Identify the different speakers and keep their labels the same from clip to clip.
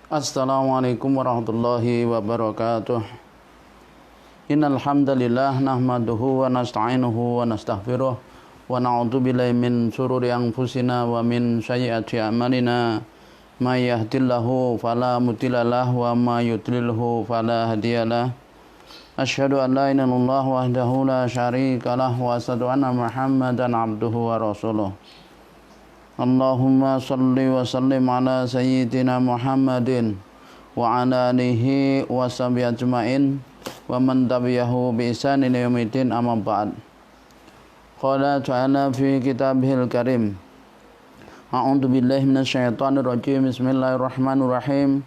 Speaker 1: Assalamualaikum warahmatullahi wabarakatuh. Innal hamdalillah nahmaduhu wa nasta'inuhu wa nastaghfiruh wa na'udzu billahi min shururi anfusina wa min sayyiati a'malina. May yahdihillahu fala mudhillalah wa may yudlilhu fala hadiyalah. Asyhadu an la ilaha illallah wahdahu la syarikalah wa asyhadu anna Muhammadan abduhu wa rasuluh. Allahumma salli wa sallim ala sayyidina Muhammadin wa ala alihi wa sahbihi ajma'in wa man tabi'ahu bi ihsan ila yaumil amma ba'd. Qala ta'ala fi kitabihil karim. A'udzu billahi minasyaitonir rajim. Bismillahirrahmanirrahim.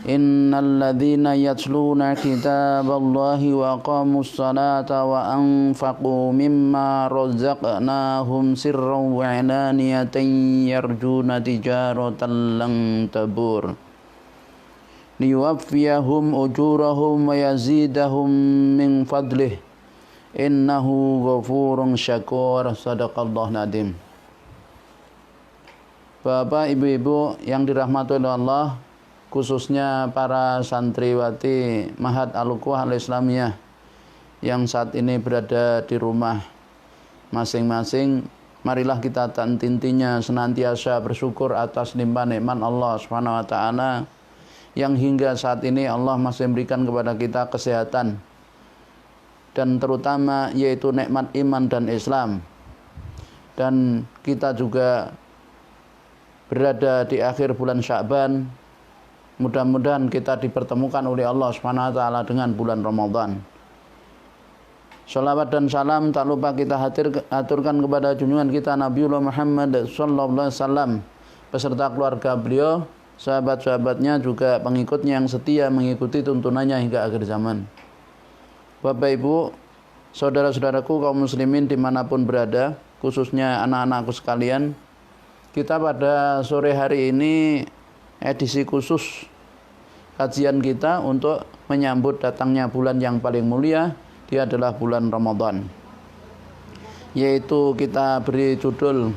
Speaker 1: Innal ladzina yatluna kitaballahi wa aqamus salata wa anfaqu mimma razaqnahum sirran wa alaniyatan yarjuna tijaratan lan tabur liyuwaffiyahum ujurahum wa yazidahum min fadlih innahu ghafurun syakur. Sadaqallahu nadim. Bapak, ibu-ibu yang dirahmati oleh Allah, khususnya para santriwati Ma'had Al-Ukhuwah Al-Islamiyah yang saat ini berada di rumah masing-masing, marilah kita intinya senantiasa bersyukur atas limpahan nikmat Allah Subhanahu wa taala yang hingga saat ini Allah masih memberikan kepada kita kesehatan dan terutama yaitu nikmat iman dan Islam. Dan kita juga berada di akhir bulan Sya'ban. Mudah-mudahan kita dipertemukan oleh Allah Subhanahu wa taala dengan bulan Ramadan. Shalawat dan salam tak lupa kita aturkan kepada junjungan kita Nabiullah Muhammad sallallahu alaihi wasallam beserta keluarga beliau, sahabat-sahabatnya, juga pengikutnya yang setia mengikuti tuntunannya hingga akhir zaman. Bapak Ibu, saudara-saudaraku kaum muslimin dimanapun berada, khususnya anak-anakku sekalian, kita pada sore hari ini edisi khusus kajian kita untuk menyambut datangnya bulan yang paling mulia. Dia adalah bulan Ramadan, yaitu kita beri judul,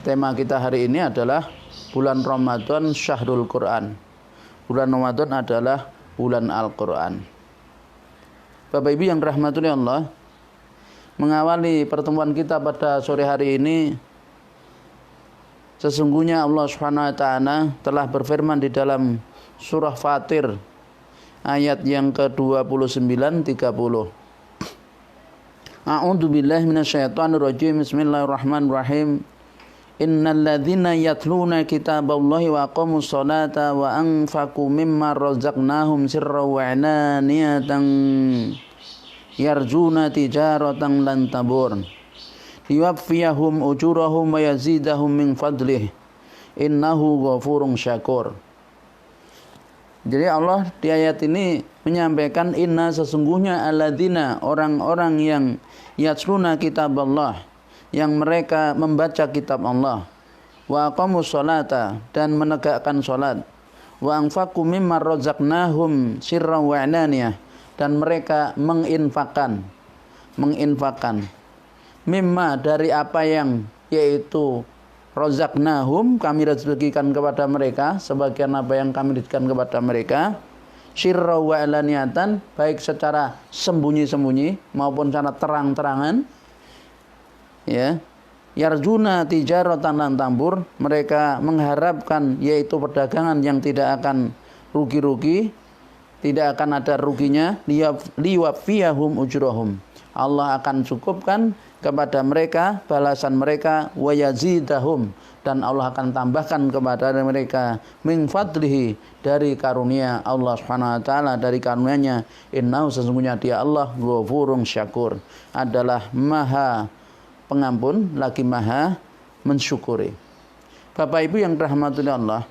Speaker 1: tema kita hari ini adalah bulan Ramadan Syahrul Quran. Bulan Ramadan adalah bulan Al-Quran. Bapak Ibu yang dirahmati Allah, mengawali pertemuan kita pada sore hari ini, sesungguhnya Allah Subhanahu wa taala telah berfirman di dalam surah Fatir ayat yang ke-29 30. A'udzu billahi minasyaitonir rajim. Bismillahirrahmanirrahim. Innal ladzina yatluna kitaballahi wa aqamus salata wa anfaqu mimma razaqnahum sirran wa alaniyatan yarjuna tijaratan lan tabur yuwaffiyahum ujurahum wa yazidahum min fadlih innahu ghafurun syakur. Jadi Allah di ayat ini menyampaikan inna sesungguhnya alladzina orang-orang yang yatluna kitab Allah, yang mereka membaca kitab Allah, wa aqamus salata dan menegakkan salat, wa anfaqu mimma razaqnahum sirran wa alaniyah dan mereka menginfakkan mimma dari apa yang, yaitu razaqnahum kami rezekikan kepada mereka, sebagian apa yang kami rezekikan kepada mereka, sirra wa alaniyatan, baik secara sembunyi-sembunyi maupun secara terang-terangan, ya, yarjuna tijaratan lan tambur, mereka mengharapkan yaitu perdagangan yang tidak akan rugi-rugi, tidak akan ada ruginya, liwafiyahum ujurahum, Allah akan cukupkan kepada mereka balasan mereka, wa yazidahum dan Allah akan tambahkan kepada mereka min fadlihi dari karunia Allah Subhanahu wa taala, dari karunia-Nya. Innahu sesungguhnya dia Allah ghafurun syakur, adalah maha pengampun lagi maha mensyukuri. Bapak Ibu yang dirahmati Allah,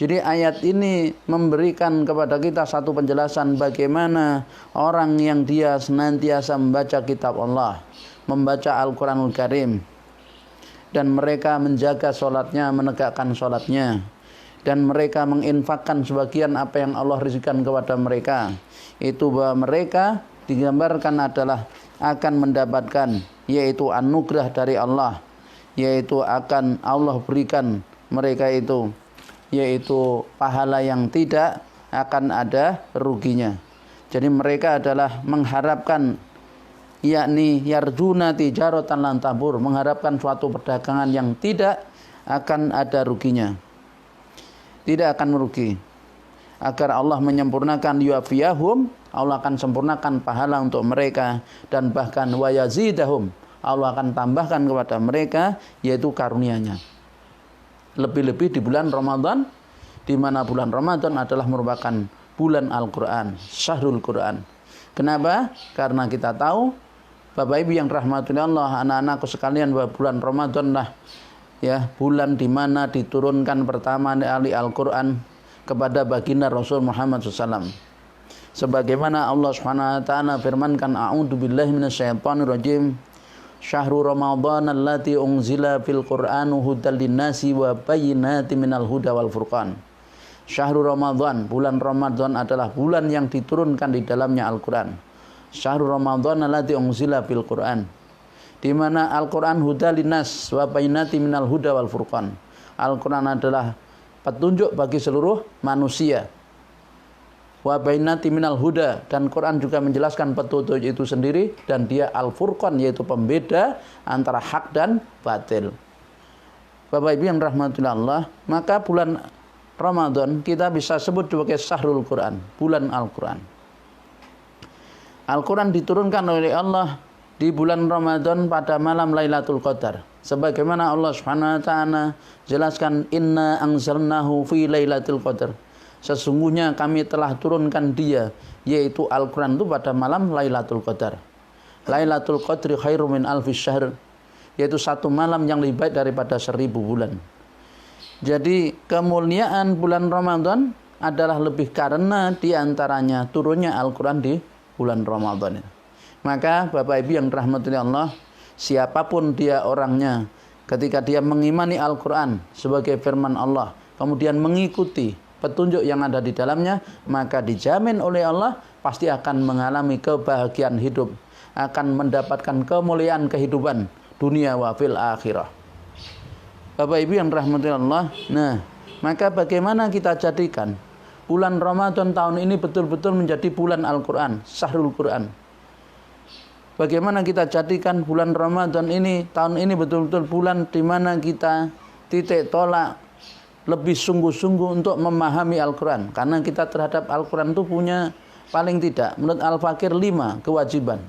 Speaker 1: jadi ayat ini memberikan kepada kita satu penjelasan bagaimana orang yang dia senantiasa membaca kitab Allah, membaca Al-Quranul Karim, dan mereka menjaga sholatnya, menegakkan sholatnya, dan mereka menginfakkan sebagian apa yang Allah rezekikan kepada mereka, itu bahwa mereka digambarkan adalah akan mendapatkan yaitu anugerah dari Allah, yaitu akan Allah berikan mereka itu yaitu pahala yang tidak akan ada ruginya. Jadi mereka adalah mengharapkan, yakni yarjuna tijaratan lan tabur, mengharapkan suatu perdagangan yang tidak akan ada ruginya, tidak akan merugi. Agar Allah menyempurnakan yuafiyahum, Allah akan sempurnakan pahala untuk mereka, dan bahkan wayazidahum, Allah akan tambahkan kepada mereka yaitu karunia-Nya. Lebih-lebih di bulan Ramadan, di mana bulan Ramadan adalah merupakan bulan Al-Quran, Syahrul Quran. Kenapa? Karena kita tahu, Bapak Ibu yang rahmatullahi Allah, anak-anakku sekalian, bahwa bulan Ramadan lah ya bulan di mana diturunkan pertama kali Al-Quran kepada baginda Rasul Muhammad SAW. Sebagaimana Allah Subhanahu wa taala firmankan, a'udzu billahi minasyaitonir rajim. Syahrul Ramadan allati unzila fil Qur'an hudal linnasi wa bayyinatin minal huda wal furqan. Syahrul Ramadan, bulan Ramadan adalah bulan yang diturunkan di dalamnya Al-Quran. Syahrul Ramadan allati unzila fil Qur'an, di mana Al-Quran hudal linnas wa bayyinatin minal huda wal furqan. Al-Quran adalah petunjuk bagi seluruh manusia. Wa bainati minal huda, dan Quran juga menjelaskan petunjuk itu sendiri, dan dia al-furqan, yaitu pembeda antara hak dan batil. Bapak Ibu yang rahmatullah Allah, maka bulan Ramadan kita bisa sebut sebagai Syahrul Quran, bulan Al-Quran. Al-Quran diturunkan oleh Allah di bulan Ramadan pada malam Lailatul Qadar. Sebagaimana Allah Subhanahu wa taala jelaskan, inna anzalnahu fi Lailatul Qadar. Sesungguhnya kami telah turunkan dia, yaitu Al-Quran itu pada malam Lailatul Qadar. Lailatul Qadri khairum min alfi syahr, yaitu satu malam yang lebih baik daripada 1000 bulan. Jadi kemuliaan bulan Ramadan adalah lebih karena diantaranya turunnya Al-Quran di bulan Ramadan. Maka Bapak Ibu yang rahmatullahi Allah, siapapun dia orangnya, ketika dia mengimani Al-Quran sebagai firman Allah, kemudian mengikuti petunjuk yang ada di dalamnya, maka dijamin oleh Allah pasti akan mengalami kebahagiaan hidup, akan mendapatkan kemuliaan kehidupan dunia wa fil akhirah. Bapak Ibu yang rahmatullah Allah, nah, maka bagaimana kita jadikan bulan Ramadan tahun ini betul-betul menjadi bulan Al-Quran, Syahrul Quran. Bagaimana kita jadikan bulan Ramadan ini, tahun ini betul-betul bulan di mana kita titik tolak lebih sungguh-sungguh untuk memahami Al-Quran. Karena kita terhadap Al-Quran itu punya paling tidak, menurut Al-Fakir, 5 kewajiban.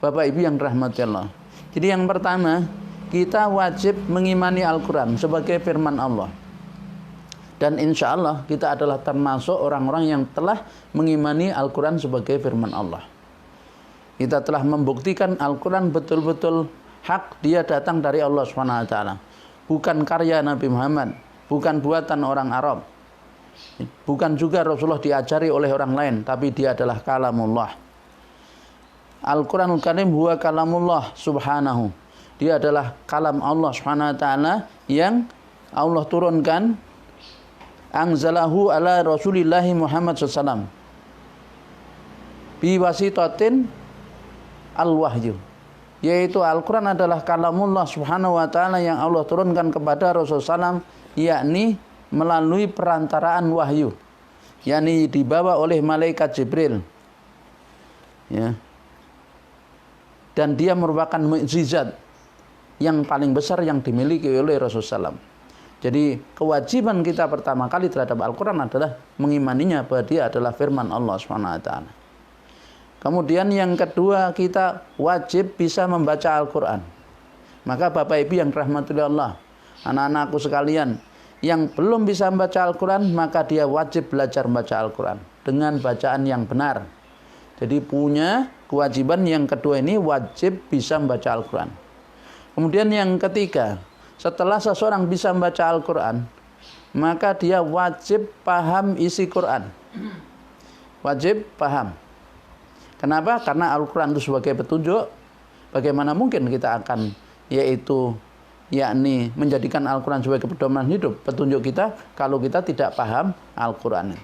Speaker 1: Bapak Ibu yang rahmati Allah. Jadi yang pertama, kita wajib mengimani Al-Quran sebagai firman Allah. Dan insya Allah kita adalah termasuk orang-orang yang telah mengimani Al-Quran sebagai firman Allah. Kita telah membuktikan Al-Quran betul-betul hak, dia datang dari Allah SWT. Bukan karya Nabi Muhammad, bukan buatan orang Arab, bukan juga Rasulullah diajari oleh orang lain, tapi dia adalah kalamullah. Al-Quranul Karim huwa kalamullah subhanahu. Dia adalah kalam Allah subhanahu wa ta'ala yang Allah turunkan, anzalahu ala Rasulillahi Muhammad SAW biwasitatin al-wahyu, yaitu Al-Quran adalah kalamullah subhanahu wa ta'ala yang Allah turunkan kepada Rasulullah SAW, yakni melalui perantaraan wahyu, yakni dibawa oleh malaikat Jibril, ya. Dan dia merupakan mukjizat yang paling besar yang dimiliki oleh Rasulullah SAW. Jadi kewajiban kita pertama kali terhadap Al-Quran adalah mengimaninya bahwa dia adalah firman Allah Subhanahu wa ta'ala. Kemudian yang kedua, kita wajib bisa membaca Al-Quran. Maka Bapak Ibu yang rahmatullahi Allah, anak-anakku sekalian, yang belum bisa membaca Al-Quran, maka dia wajib belajar membaca Al-Quran dengan bacaan yang benar. Jadi punya kewajiban yang kedua ini, wajib bisa membaca Al-Quran. Kemudian yang ketiga, setelah seseorang bisa membaca Al-Quran, maka dia wajib paham isi Quran. Wajib paham. Kenapa? Karena Al-Quran itu sebagai petunjuk. Bagaimana mungkin kita akan yakni menjadikan Al-Quran sebagai pedoman hidup, petunjuk kita, kalau kita tidak paham Al-Quran.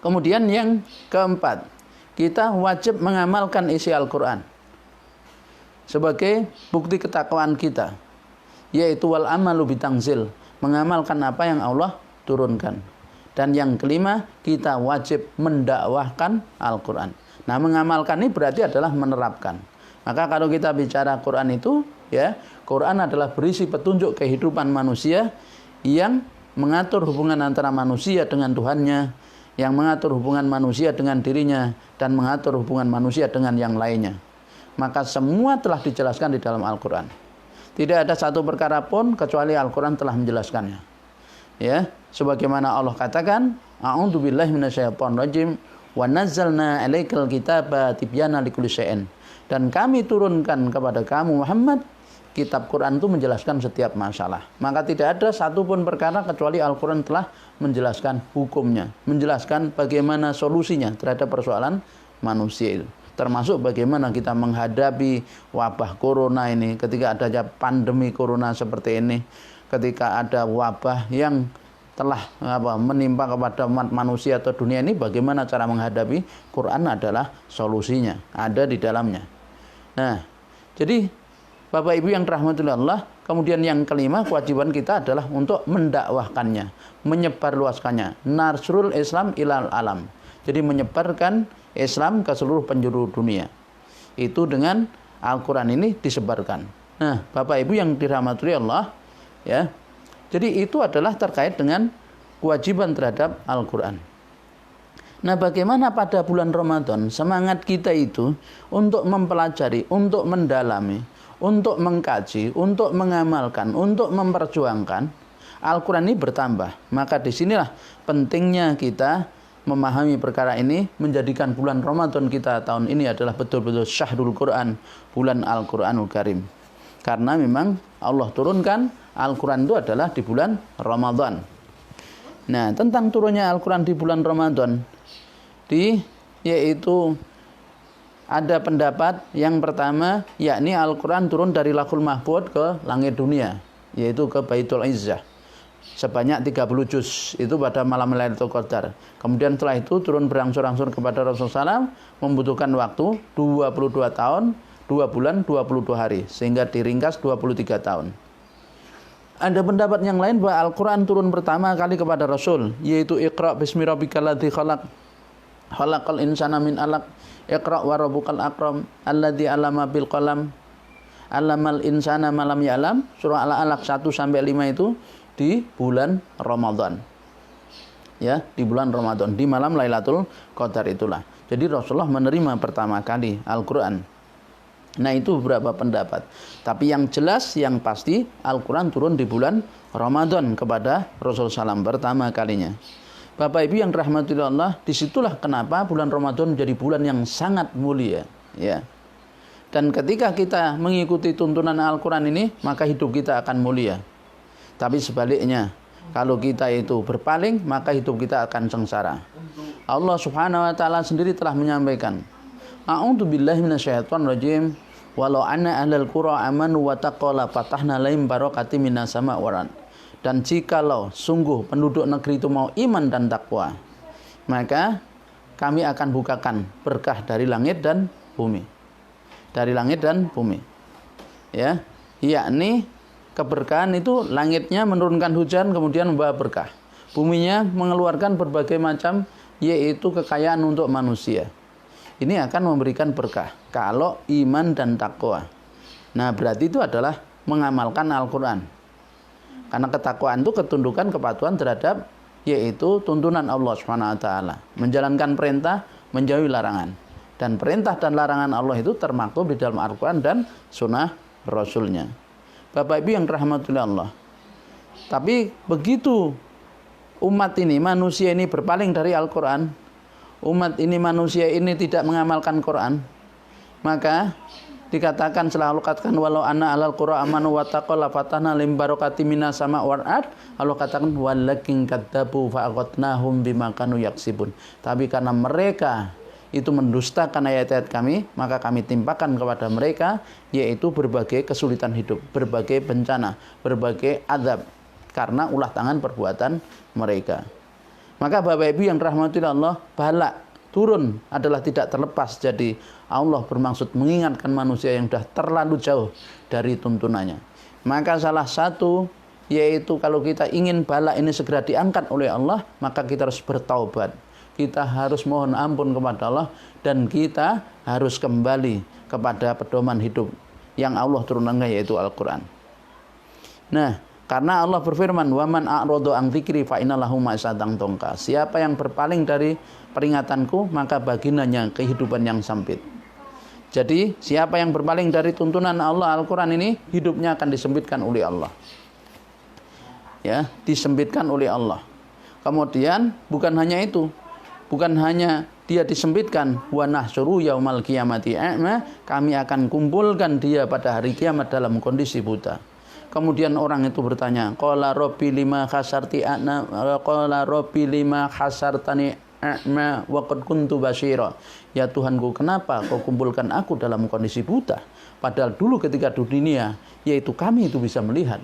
Speaker 1: Kemudian yang keempat, kita wajib mengamalkan isi Al-Quran sebagai bukti ketakwaan kita, yaitu wal amalu bitangzil, mengamalkan apa yang Allah turunkan. Dan yang kelima, kita wajib mendakwahkan Al-Quran. Nah, mengamalkan ini berarti adalah menerapkan. Maka kalau kita bicara Quran itu, ya, Quran adalah berisi petunjuk kehidupan manusia yang mengatur hubungan antara manusia dengan Tuhannya, yang mengatur hubungan manusia dengan dirinya, dan mengatur hubungan manusia dengan yang lainnya. Maka semua telah dijelaskan di dalam Al-Quran. Tidak ada satu perkara pun kecuali Al-Quran telah menjelaskannya. Ya, sebagaimana Allah katakan, a'udzubillahi minasyaitonirrajim, wa nazzalna 'alaikal kitaba tibyana likulli syai'in. Dan kami turunkan kepada kamu Muhammad kitab Quran itu menjelaskan setiap masalah. Maka tidak ada satupun perkara kecuali Al-Quran telah menjelaskan hukumnya, menjelaskan bagaimana solusinya terhadap persoalan manusia itu. Termasuk bagaimana kita menghadapi wabah corona ini, ketika adanya pandemi corona seperti ini, ketika ada wabah yang telah menimpa kepada umat manusia atau dunia ini, bagaimana cara menghadapi. Quran adalah solusinya, ada di dalamnya. Nah, jadi Bapak Ibu yang dirahmati Allah, kemudian yang kelima, kewajiban kita adalah untuk mendakwahkannya, menyebarluaskannya. Nasrul Islam ilal alam. Jadi menyebarkan Islam ke seluruh penjuru dunia. Itu dengan Al-Quran ini disebarkan. Nah, Bapak Ibu yang dirahmati Allah, ya. Jadi itu adalah terkait dengan kewajiban terhadap Al-Quran. Nah, bagaimana pada bulan Ramadan semangat kita itu untuk mempelajari, untuk mendalami, untuk mengkaji, untuk mengamalkan, untuk memperjuangkan Al-Quran ini bertambah. Maka disinilah pentingnya kita memahami perkara ini, menjadikan bulan Ramadan kita tahun ini adalah betul-betul syahrul Quran, bulan Al-Quranul Karim. Karena memang Allah turunkan Al-Quran itu adalah di bulan Ramadan. Nah, tentang turunnya Al-Quran di bulan Ramadan, yaitu ada pendapat yang pertama, yakni Al-Quran turun dari Lauhul Mahfuz ke langit dunia, yaitu ke Baitul Izzah. Sebanyak 30 juz itu pada malam Lailatul Qadar. Kemudian setelah itu turun berangsur-angsur kepada Rasulullah SAW, membutuhkan waktu 22 tahun, 2 bulan, 22 hari, sehingga diringkas 23 tahun. Ada pendapat yang lain bahwa Al-Quran turun pertama kali kepada Rasul, yaitu Iqra' bismi rabbikal ladzi khalaq, khalaqal insana min 'alaq, Iqra' wa rabbukal akram, alladzi 'allama bil qalam, 'allamal insana ma lam ya'lam. Surah Al-Alaq 1 sampai 5 itu di bulan Ramadan. Ya, di bulan Ramadan, di malam Lailatul Qadar itulah. Jadi Rasulullah menerima pertama kali Al-Quran. Nah, itu beberapa pendapat. Tapi yang jelas, yang pasti Al-Quran turun di bulan Ramadan kepada Rasulullah SAW pertama kalinya. Bapak Ibu yang dirahmati Allah, disitulah kenapa bulan Ramadan menjadi bulan yang sangat mulia. Ya. Dan ketika kita mengikuti tuntunan Al-Quran ini, maka hidup kita akan mulia. Tapi sebaliknya, kalau kita itu berpaling, maka hidup kita akan sengsara. Allah Subhanahu wa taala sendiri telah menyampaikan, a'udzubillahi minasyaitonirrajim, walau anna ahlal qura amanu wa taqala fatahna lahum barakatim minas sama' wal ard. Dan jikalau sungguh penduduk negeri itu mau iman dan takwa, maka kami akan bukakan berkah dari langit dan bumi. Dari langit dan bumi. Ya, yakni keberkahan itu langitnya menurunkan hujan kemudian membawa berkah. Buminya mengeluarkan berbagai macam, yaitu kekayaan untuk manusia. Ini akan memberikan berkah kalau iman dan takwa. Nah, berarti itu adalah mengamalkan Al-Quran. Karena ketakwaan itu ketundukan kepatuhan terhadap, yaitu tuntunan Allah SWT. Menjalankan perintah, menjauhi larangan. Dan perintah dan larangan Allah itu termaktub di dalam Al-Quran dan sunnah Rasulnya. Bapak Ibu yang dirahmati Allah. Tapi begitu umat ini, manusia ini berpaling dari Al-Quran, umat ini, manusia ini tidak mengamalkan Quran, maka dikatakan, setelah Allah katakan walau anna alal qura amanu wa taqaw la fatahna lim barakati minas sama' wal ard, Allah katakan walakin kadzabu fa aqadnahum bima kanu yaksibun. Tapi karena mereka itu mendustakan ayat-ayat kami, maka kami timpakan kepada mereka, yaitu berbagai kesulitan hidup, berbagai bencana, berbagai azab, karena ulah tangan perbuatan mereka. Maka Bapak Ibu yang dirahmati Allah, bala turun adalah tidak terlepas. Jadi Allah bermaksud mengingatkan manusia yang sudah terlalu jauh dari tuntunannya. Maka salah satu yaitu kalau kita ingin bala ini segera diangkat oleh Allah, maka kita harus bertaubat. Kita harus mohon ampun kepada Allah dan kita harus kembali kepada pedoman hidup yang Allah turunkan, yaitu Al-Quran. Nah, karena Allah berfirman, "Waman a'radu an dzikri fa innalahu ma'isatan dongka." Siapa yang berpaling dari peringatanku, maka baginya kehidupan yang sempit. Jadi, siapa yang berpaling dari tuntunan Allah Al-Quran ini, hidupnya akan disempitkan oleh Allah. Ya, disempitkan oleh Allah. Kemudian, bukan hanya itu. Bukan hanya dia disempitkan, wa nahsyuru yaumal qiyamati a'ma, kami akan kumpulkan dia pada hari kiamat dalam kondisi buta. Kemudian orang itu bertanya, qala rabbi lima khasarti a'na, qala rabbi lima khasartani a'ma wa qad kuntu basyira. Ya Tuhanku, kenapa kau kumpulkan aku dalam kondisi buta? Padahal dulu ketika di dunia, yaitu kami itu bisa melihat.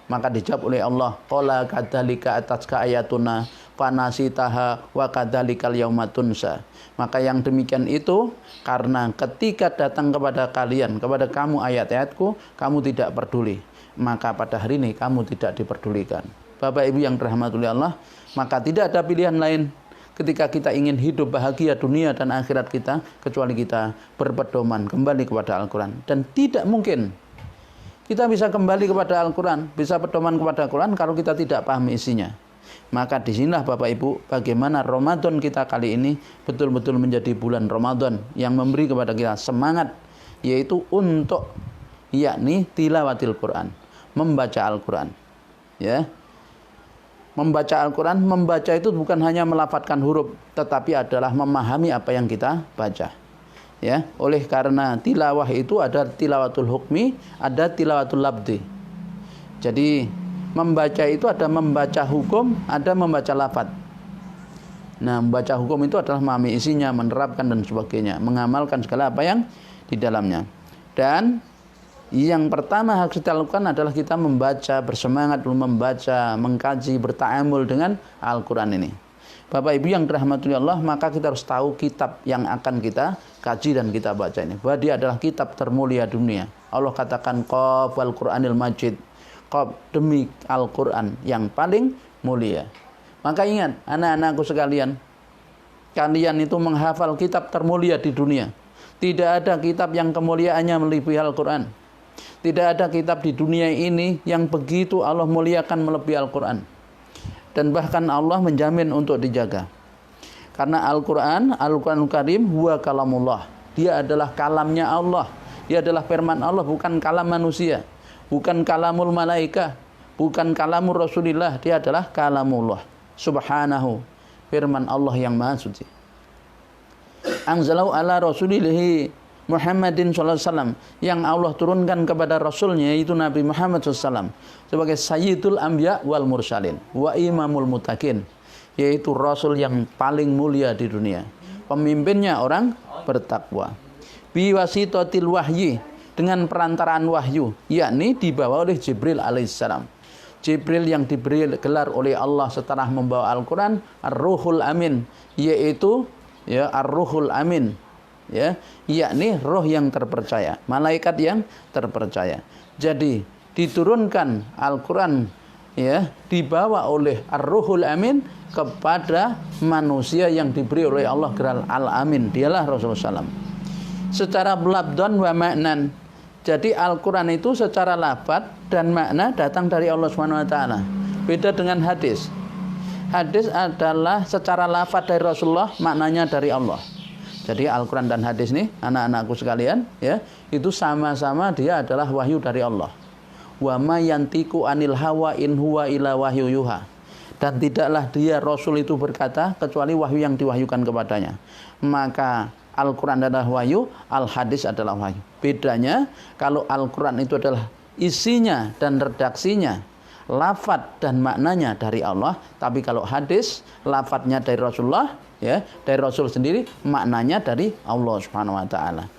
Speaker 1: Maka dijawab oleh Allah, qala kadzalika atatka ayatuna fanasitaha wa kadzalikal yauma tunsa. Maka yang demikian itu karena ketika datang kepada kalian, kepada kamu ayat-ayatku, kamu tidak peduli. Maka pada hari ini kamu tidak diperdulikan. Bapak Ibu yang dirahmati Allah, maka tidak ada pilihan lain ketika kita ingin hidup bahagia dunia dan akhirat kita, kecuali kita berpedoman kembali kepada Al-Quran. Dan tidak mungkin kita bisa kembali kepada Al-Quran, bisa pedoman kepada Al-Quran kalau kita tidak paham isinya. Maka disinilah Bapak Ibu, bagaimana Ramadan kita kali ini betul-betul menjadi bulan Ramadan yang memberi kepada kita semangat, yaitu untuk yakni tilawatil Quran, membaca Al-Quran. Ya, membaca Al-Quran, membaca itu bukan hanya melafadzkan huruf, tetapi adalah memahami apa yang kita baca. Ya, oleh karena tilawah itu ada tilawatul hukmi, ada tilawatul labdi. Jadi membaca itu ada membaca hukum, ada membaca lafadz. Nah, membaca hukum itu adalah memahami isinya, menerapkan dan sebagainya, mengamalkan segala apa yang di dalamnya. Dan yang pertama harus kita lakukan adalah kita membaca, bersemangat membaca, mengkaji, berta'amul dengan Al-Quran ini. Bapak Ibu yang dirahmati Allah, maka kita harus tahu kitab yang akan kita kaji dan kita baca ini, bahwa dia adalah kitab termulia dunia. Allah katakan qaf wal Qur'anil Majid, qaf demi Al-Quran yang paling mulia. Maka ingat anak-anakku sekalian, kalian itu menghafal kitab termulia di dunia. Tidak ada kitab yang kemuliaannya melebihi Al-Quran. Tidak ada kitab di dunia ini yang begitu Allah muliakan melebihi Al-Quran. Dan bahkan Allah menjamin untuk dijaga. Karena Al-Quranul Karim huwa kalamullah. Dia adalah kalamnya Allah. Dia adalah firman Allah, bukan kalam manusia. Bukan kalamul malaika. Bukan kalamul Rasulillah. Dia adalah kalamullah. Subhanahu. Firman Allah yang maha suci. Anzalau ala rasulillahi Muhammadin SAW, yang Allah turunkan kepada Rasulnya, yaitu Nabi Muhammad SAW, sebagai Sayyidul Anbiya wal Mursalin wa Imamul Muttaqin, yaitu Rasul yang paling mulia di dunia, pemimpinnya orang bertakwa. Biwasitotil wahyi, dengan perantaraan wahyu, yakni dibawa oleh Jibril alaihissalam. Jibril yang diberi gelar oleh Allah setelah membawa Al-Quran Ar-Ruhul Amin, yaitu ya Ar-Ruhul Amin, ya, yakni roh yang terpercaya, malaikat yang terpercaya. Jadi diturunkan Al-Quran, ya, dibawa oleh Ar-Ruhul Amin kepada manusia yang diberi oleh Allah gelar Al-Amin, dialah Rasulullah SAW. Secara labdan wa maknan, jadi Al-Quran itu secara lafaz dan makna datang dari Allah SWT. Beda dengan hadis. Hadis adalah secara lafaz dari Rasulullah, maknanya dari Allah. Jadi Al-Quran dan hadis ini, anak-anakku sekalian, ya, itu sama-sama dia adalah wahyu dari Allah. Wa ma yantiqu anil hawa in huwa illa wahyu yuha. Dan tidaklah dia Rasul itu berkata kecuali wahyu yang diwahyukan kepadanya. Maka Al-Quran adalah wahyu, Al-Hadis adalah wahyu. Bedanya, kalau Al-Quran itu adalah isinya dan redaksinya, lafadz dan maknanya dari Allah. Tapi kalau hadis, lafadznya dari Rasulullah, ya, dari Rasul sendiri, maknanya dari Allah Subhanahu wa taala.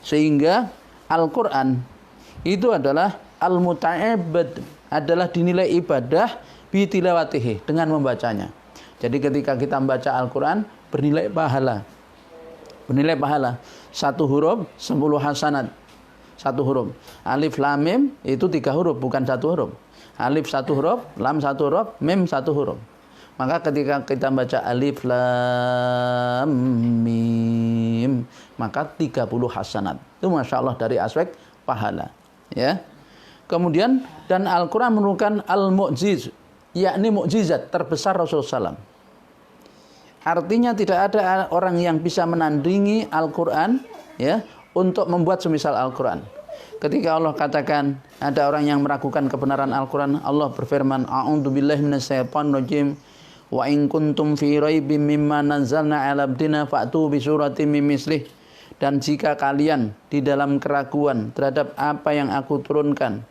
Speaker 1: Sehingga Al-Qur'an itu adalah al-muta'abbad, adalah dinilai ibadah bi tilawatihi, dengan membacanya. Jadi ketika kita membaca Al-Qur'an bernilai pahala. Bernilai pahala. 1 huruf 10 hasanat. 1 huruf. Alif lam mim itu 3 huruf, bukan 1 huruf. Alif satu huruf, lam satu huruf, mim satu huruf. Maka ketika kita baca alif lam mim, maka 30 hasanat. Itu Masya Allah dari aspek pahala. Ya. Kemudian dan Al-Quran merupakan al-mu'jiz, yakni mukjizat terbesar Rasulullah SAW. Artinya tidak ada orang yang bisa menandingi Al-Quran, ya, untuk membuat semisal Al-Quran. Ketika Allah katakan ada orang yang meragukan kebenaran Al-Quran, Allah berfirman, A'udzubillahi minasyaitonirrajim. Wa in kuntum fi raibim mimma nazzalna 'ala abdina fa'tu bi suratin min mislih. Dan jika kalian di dalam keraguan terhadap apa yang aku turunkan,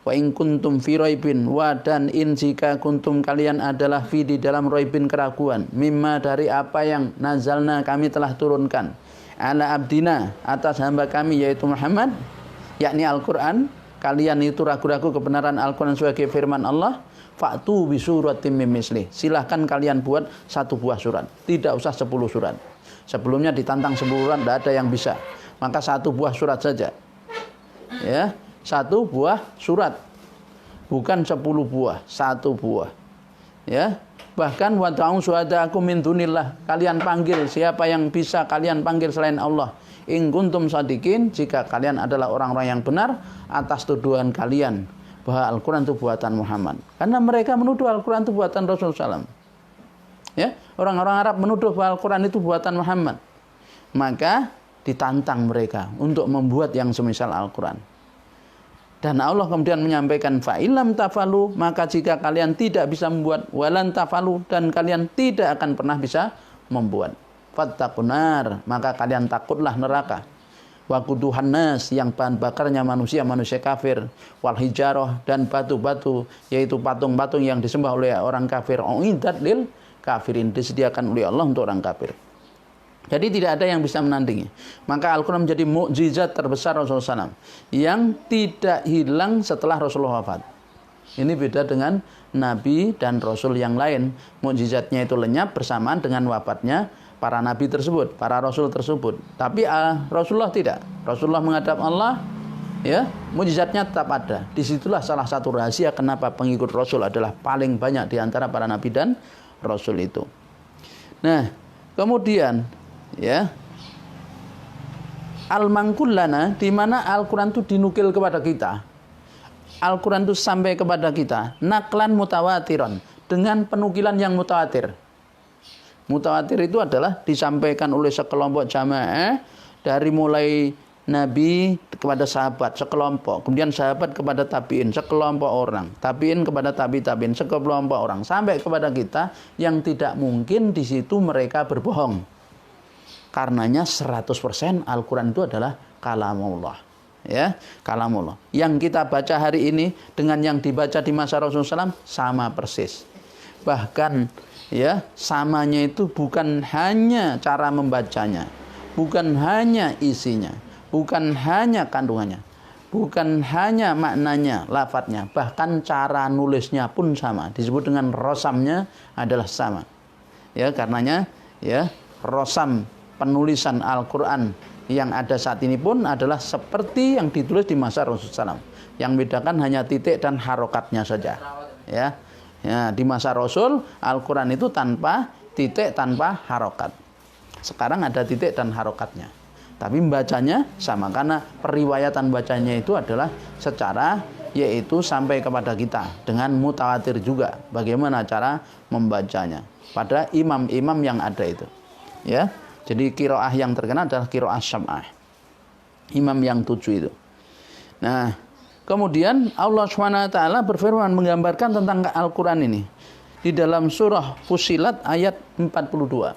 Speaker 1: wa in kuntum fi raibin, wa dan in jika kuntum kalian adalah fi di dalam raibin keraguan, mimma dari apa yang nazalna kami telah turunkan, 'ala abdina atas hamba kami yaitu Muhammad, yakni Al-Qur'an, kalian itu ragu-ragu kebenaran Al-Qur'an sebagai firman Allah, fa'tu bi suratin min mislih. Silahkan kalian buat satu buah surat. Tidak usah 10 surat. Sebelumnya ditantang 10 surat, tidak ada yang bisa. Maka satu buah surat saja. Ya, satu buah surat. Bukan 10 buah, satu buah. Ya. Bahkan wa ta'u syuhada'akum min dunillah. Kalian panggil siapa yang bisa kalian panggil selain Allah. In kuntum shadiqin, jika kalian adalah orang-orang yang benar atas tuduhan kalian bahwa Al-Quran itu buatan Muhammad. Karena mereka menuduh Al-Quran itu buatan Rasulullah SAW. Ya, orang-orang Arab menuduh bahwa Al-Quran itu buatan Muhammad. Maka ditantang mereka untuk membuat yang semisal Al-Quran. Dan Allah kemudian menyampaikan, fa'ilam tafalu, maka jika kalian tidak bisa membuat, walan tafalu, dan kalian tidak akan pernah bisa membuat. Fattaqunar, maka kalian takutlah neraka. Waquduhan nas, yang bahan bakarnya manusia kafir, wal hijarah, dan batu-batu, yaitu patung-patung yang disembah oleh orang kafir, uiddat lil kafirin, disediakan oleh Allah untuk orang kafir. Jadi tidak ada yang bisa menandingi. Maka Al-Quran menjadi mukjizat terbesar Rasulullah SAW yang tidak hilang setelah Rasulullah wafat. Ini beda dengan Nabi dan Rasul yang lain. Mukjizatnya itu lenyap bersamaan dengan wafatnya para nabi tersebut, para rasul tersebut. Tapi Rasulullah tidak. Rasulullah menghadap Allah, ya, mukjizatnya tetap ada. Disitulah salah satu rahasia kenapa pengikut Rasul adalah paling banyak di antara para nabi dan Rasul itu. Nah, kemudian, ya, al-manqul lana, di mana Al-Quran itu dinukil kepada kita. Al-Quran itu sampai kepada kita naklan mutawatiron, dengan penukilan yang mutawatir. Mutawatir itu adalah disampaikan oleh sekelompok jamaah dari mulai Nabi kepada sahabat sekelompok, kemudian sahabat kepada tabiin sekelompok orang, tabiin kepada tabiin sekelompok orang, sampai kepada kita yang tidak mungkin di situ mereka berbohong. Karenanya 100% Al-Quran itu adalah kalamullah. Ya, kalamullah. Yang kita baca hari ini dengan yang dibaca di masa Rasulullah SAW sama persis. Bahkan, ya, samanya itu bukan hanya cara membacanya, bukan hanya isinya, bukan hanya kandungannya, bukan hanya maknanya, lafadznya, bahkan cara nulisnya pun sama. Disebut dengan rosamnya adalah sama. Ya, karenanya, ya, rosam penulisan Al-Quran yang ada saat ini pun adalah seperti yang ditulis di masa Rasulullah SAW. Yang bedakan hanya titik dan harokatnya saja. Ya. Ya, di masa Rasul, Al-Quran itu tanpa titik, tanpa harokat. Sekarang ada titik dan harokatnya. Tapi bacanya sama, karena periwayatan bacanya itu adalah secara, yaitu sampai kepada kita. Dengan mutawatir juga, bagaimana cara membacanya. Pada imam-imam yang ada itu. Ya, jadi qiraah yang terkenal adalah qiraah syam'ah. Imam yang 7 itu. Nah, kemudian Allah SWT berfirman menggambarkan tentang Al-Quran ini di dalam surah Fussilat ayat 42.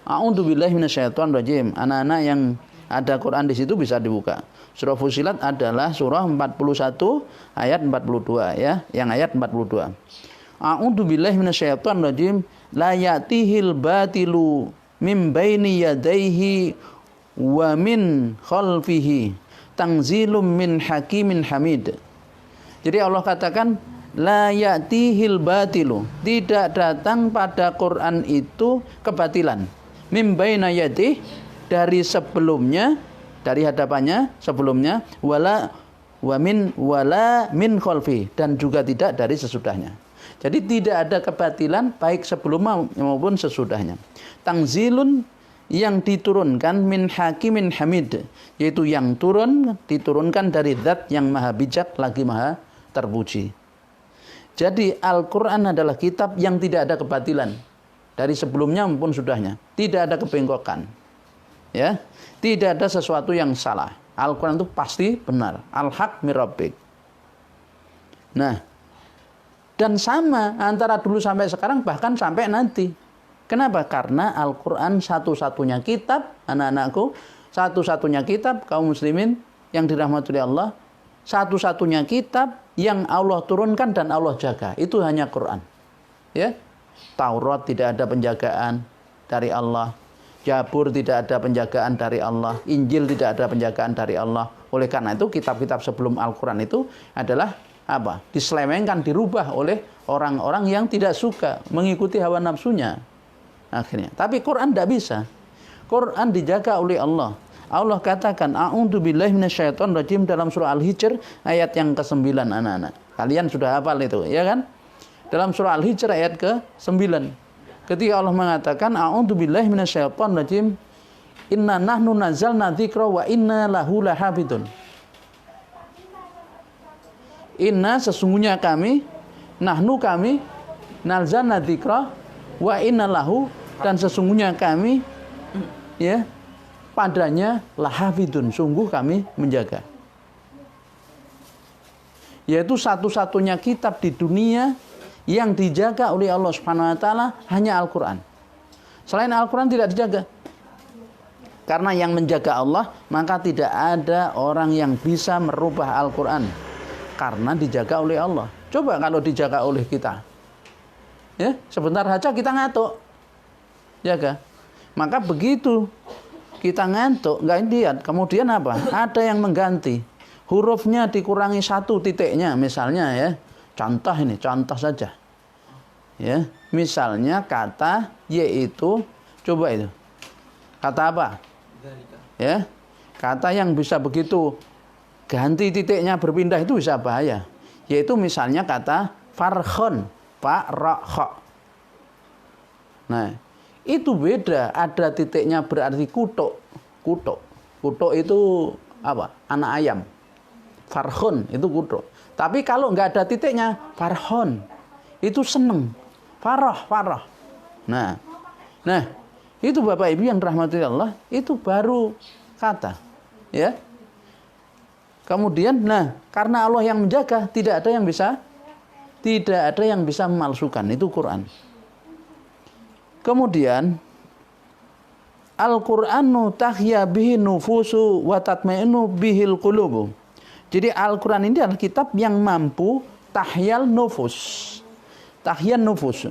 Speaker 1: A'udzubillahi minasyaitonirrajim. Anak-anak yang ada Quran di situ bisa dibuka. Surah Fussilat adalah surah 41 ayat 42, ya, yang ayat 42. A'udzubillahi minasyaitonirrajim. La ya'tihil batilu min baini yadayhi wa min khalfihi tanzilum min hakimin hamid. Jadi Allah katakan la ya'tihil batilu, tidak datang pada Quran itu kebatilan. Mim baina yadih, dari sebelumnya, dari hadapannya sebelumnya, wala wa min wala min khalfi, dan juga tidak dari sesudahnya. Jadi tidak ada kebatilan baik sebelum maupun sesudahnya. Tanzilun, yang diturunkan, min hakimin hamid, yaitu yang diturunkan dari zat yang maha bijak lagi maha terpuji. Jadi Al-Quran adalah kitab yang tidak ada kebatilan dari sebelumnya maupun sudahnya. Tidak ada kebengkokan, ya, tidak ada sesuatu yang salah. Al-Quran itu pasti benar. Al-haq mir rabbik. Nah, dan sama antara dulu sampai sekarang, bahkan sampai nanti. Kenapa? Karena Al-Quran satu-satunya kitab, anak-anakku, satu-satunya kitab kaum muslimin yang dirahmati oleh Allah, satu-satunya kitab yang Allah turunkan dan Allah jaga. Itu hanya Quran. Ya. Taurat tidak ada penjagaan dari Allah. Zabur tidak ada penjagaan dari Allah. Injil tidak ada penjagaan dari Allah. Oleh karena itu kitab-kitab sebelum Al-Quran itu adalah apa? Diselewengkan, dirubah oleh orang-orang yang tidak suka mengikuti hawa nafsunya. Akhirnya. Tapi Quran tidak bisa. Quran dijaga oleh Allah. Allah katakan, a'udzu billahi minasyaitonir rajim dalam surah Al-Hijr ayat yang ke-9, anak-anak. Kalian sudah hafal itu, ya kan? Dalam surah Al-Hijr ayat ke-9. Ketika Allah mengatakan, a'udzu billahi minasyaitonir rajim, inna nahnu nazzalna dzikra wa inna lahu lahafidun. Inna, sesungguhnya kami, nahnu kami, nazzalna dzikra wa inna lahu, dan sesungguhnya kami, ya, padanya lahafidun, sungguh kami menjaga. Yaitu satu-satunya kitab di dunia yang dijaga oleh Allah Subhanahu wa taala hanya Al-Quran. Selain Al-Quran tidak dijaga. Karena yang menjaga Allah, maka tidak ada orang yang bisa merubah Al-Quran. Karena dijaga oleh Allah. Coba kalau dijaga oleh kita, ya, sebentar saja kita ngantuk. Jaga. Maka begitu kita ngantuk, nggak lihat, kemudian apa? Ada yang mengganti. Hurufnya dikurangi satu titiknya, misalnya, ya. Contoh ini, contoh saja. Ya, misalnya kata yaitu, coba itu. Kata apa? Ya. Kata yang bisa begitu ganti titiknya berpindah itu bisa bahaya. Yaitu misalnya kata farkhon, fa-ra-kha. Nah, itu beda, ada titiknya berarti kutuk. Kutuk. Kutuk itu apa? Anak ayam. Farhon itu kutuk. Tapi kalau nggak ada titiknya, farhon itu seneng. Farah, farah. Nah, itu Bapak Ibu yang rahmati Allah, itu baru kata, ya. Kemudian, karena Allah yang menjaga, tidak ada yang bisa memalsukan. Itu Quran. Kemudian Al-Qur'anu tahya bihi nufusu wa tatma'innu bihil qulubu. Jadi Al-Qur'an ini adalah kitab yang mampu tahyal nufus. Tahyan nufus.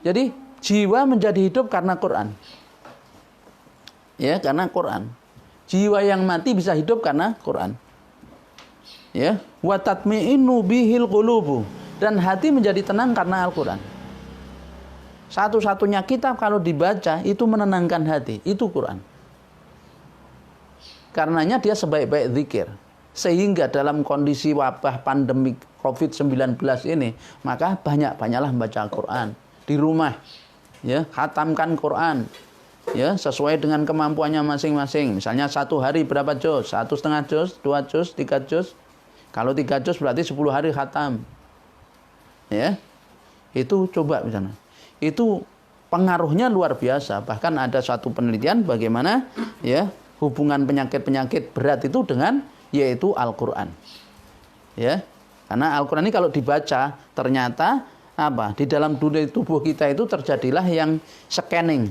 Speaker 1: Jadi jiwa menjadi hidup karena Quran. Ya, karena Quran. Jiwa yang mati bisa hidup karena Quran. Ya, wa tatma'innu bihil qulubu, dan hati menjadi tenang karena Al-Qur'an. Satu-satunya kitab kalau dibaca itu menenangkan hati, itu Quran. Karenanya dia sebaik-baik zikir. Sehingga dalam kondisi wabah pandemi COVID-19 ini, maka banyak-banyaklah membaca Al-Quran di rumah. Ya, khatamkan Quran. Ya, sesuai dengan kemampuannya masing-masing. Misalnya satu hari berapa juz? 1,5 juz, 2 juz, 3 juz. Kalau 3 juz berarti 10 hari khatam. Ya. Itu coba misalnya. Itu pengaruhnya luar biasa. Bahkan ada suatu penelitian bagaimana, ya, hubungan penyakit-penyakit berat itu dengan yaitu Al-Qur'an. Ya. Karena Al-Qur'an ini kalau dibaca ternyata apa? Di dalam dunia tubuh kita itu terjadilah yang scanning,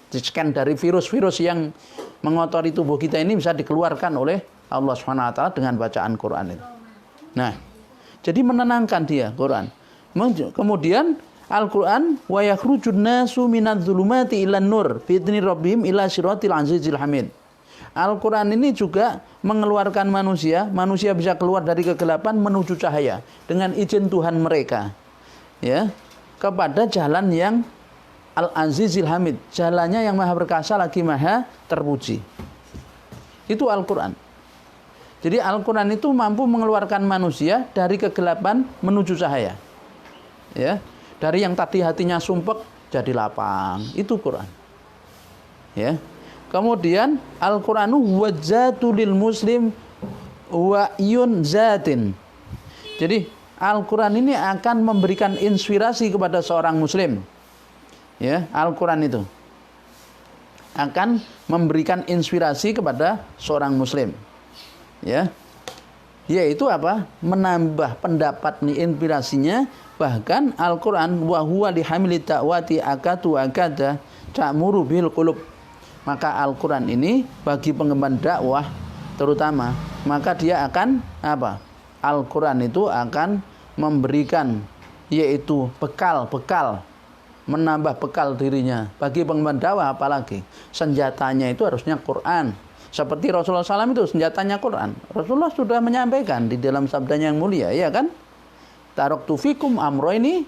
Speaker 1: di-scan dari virus-virus yang mengotori tubuh kita ini bisa dikeluarkan oleh Allah Subhanahu wa taala dengan bacaan Quran itu. Nah, jadi menenangkan dia Quran. Kemudian Al-Quran wa yakhrujun nasu minadz-dzulumati ilan nur bi idzni rabbihim ila siratil azizil hamid. Al-Quran ini juga mengeluarkan manusia bisa keluar dari kegelapan menuju cahaya dengan izin Tuhan mereka. Ya, kepada jalan yang Al-Azizil Hamid, jalannya yang maha perkasa lagi maha terpuji. Itu Al-Quran. Jadi Al-Quran itu mampu mengeluarkan manusia dari kegelapan menuju cahaya. Ya, dari yang tadi hatinya sumpek jadi lapang. Itu Quran. Ya. Kemudian Al-Quranu wajatulil muslim wa yun zatin. Jadi Al-Quran ini akan memberikan inspirasi kepada seorang muslim. Ya, Al-Quran itu akan memberikan inspirasi kepada seorang muslim. Ya, yaitu apa? Menambah pendapat nih inspirasinya. Bahkan Al-Quran wa huwa lihamili ta'wati akatu akada ta'muru bil qulub. Maka Al-Quran ini bagi pengemban dakwah terutama, maka dia akan apa? Al-Quran itu akan memberikan yaitu bekal, menambah bekal dirinya. Bagi pengemban dakwah apalagi senjatanya itu harusnya Quran. Seperti Rasulullah SAW itu senjatanya Quran. Rasulullah sudah menyampaikan di dalam sabdanya yang mulia, ya kan? Taraktu fikum amroini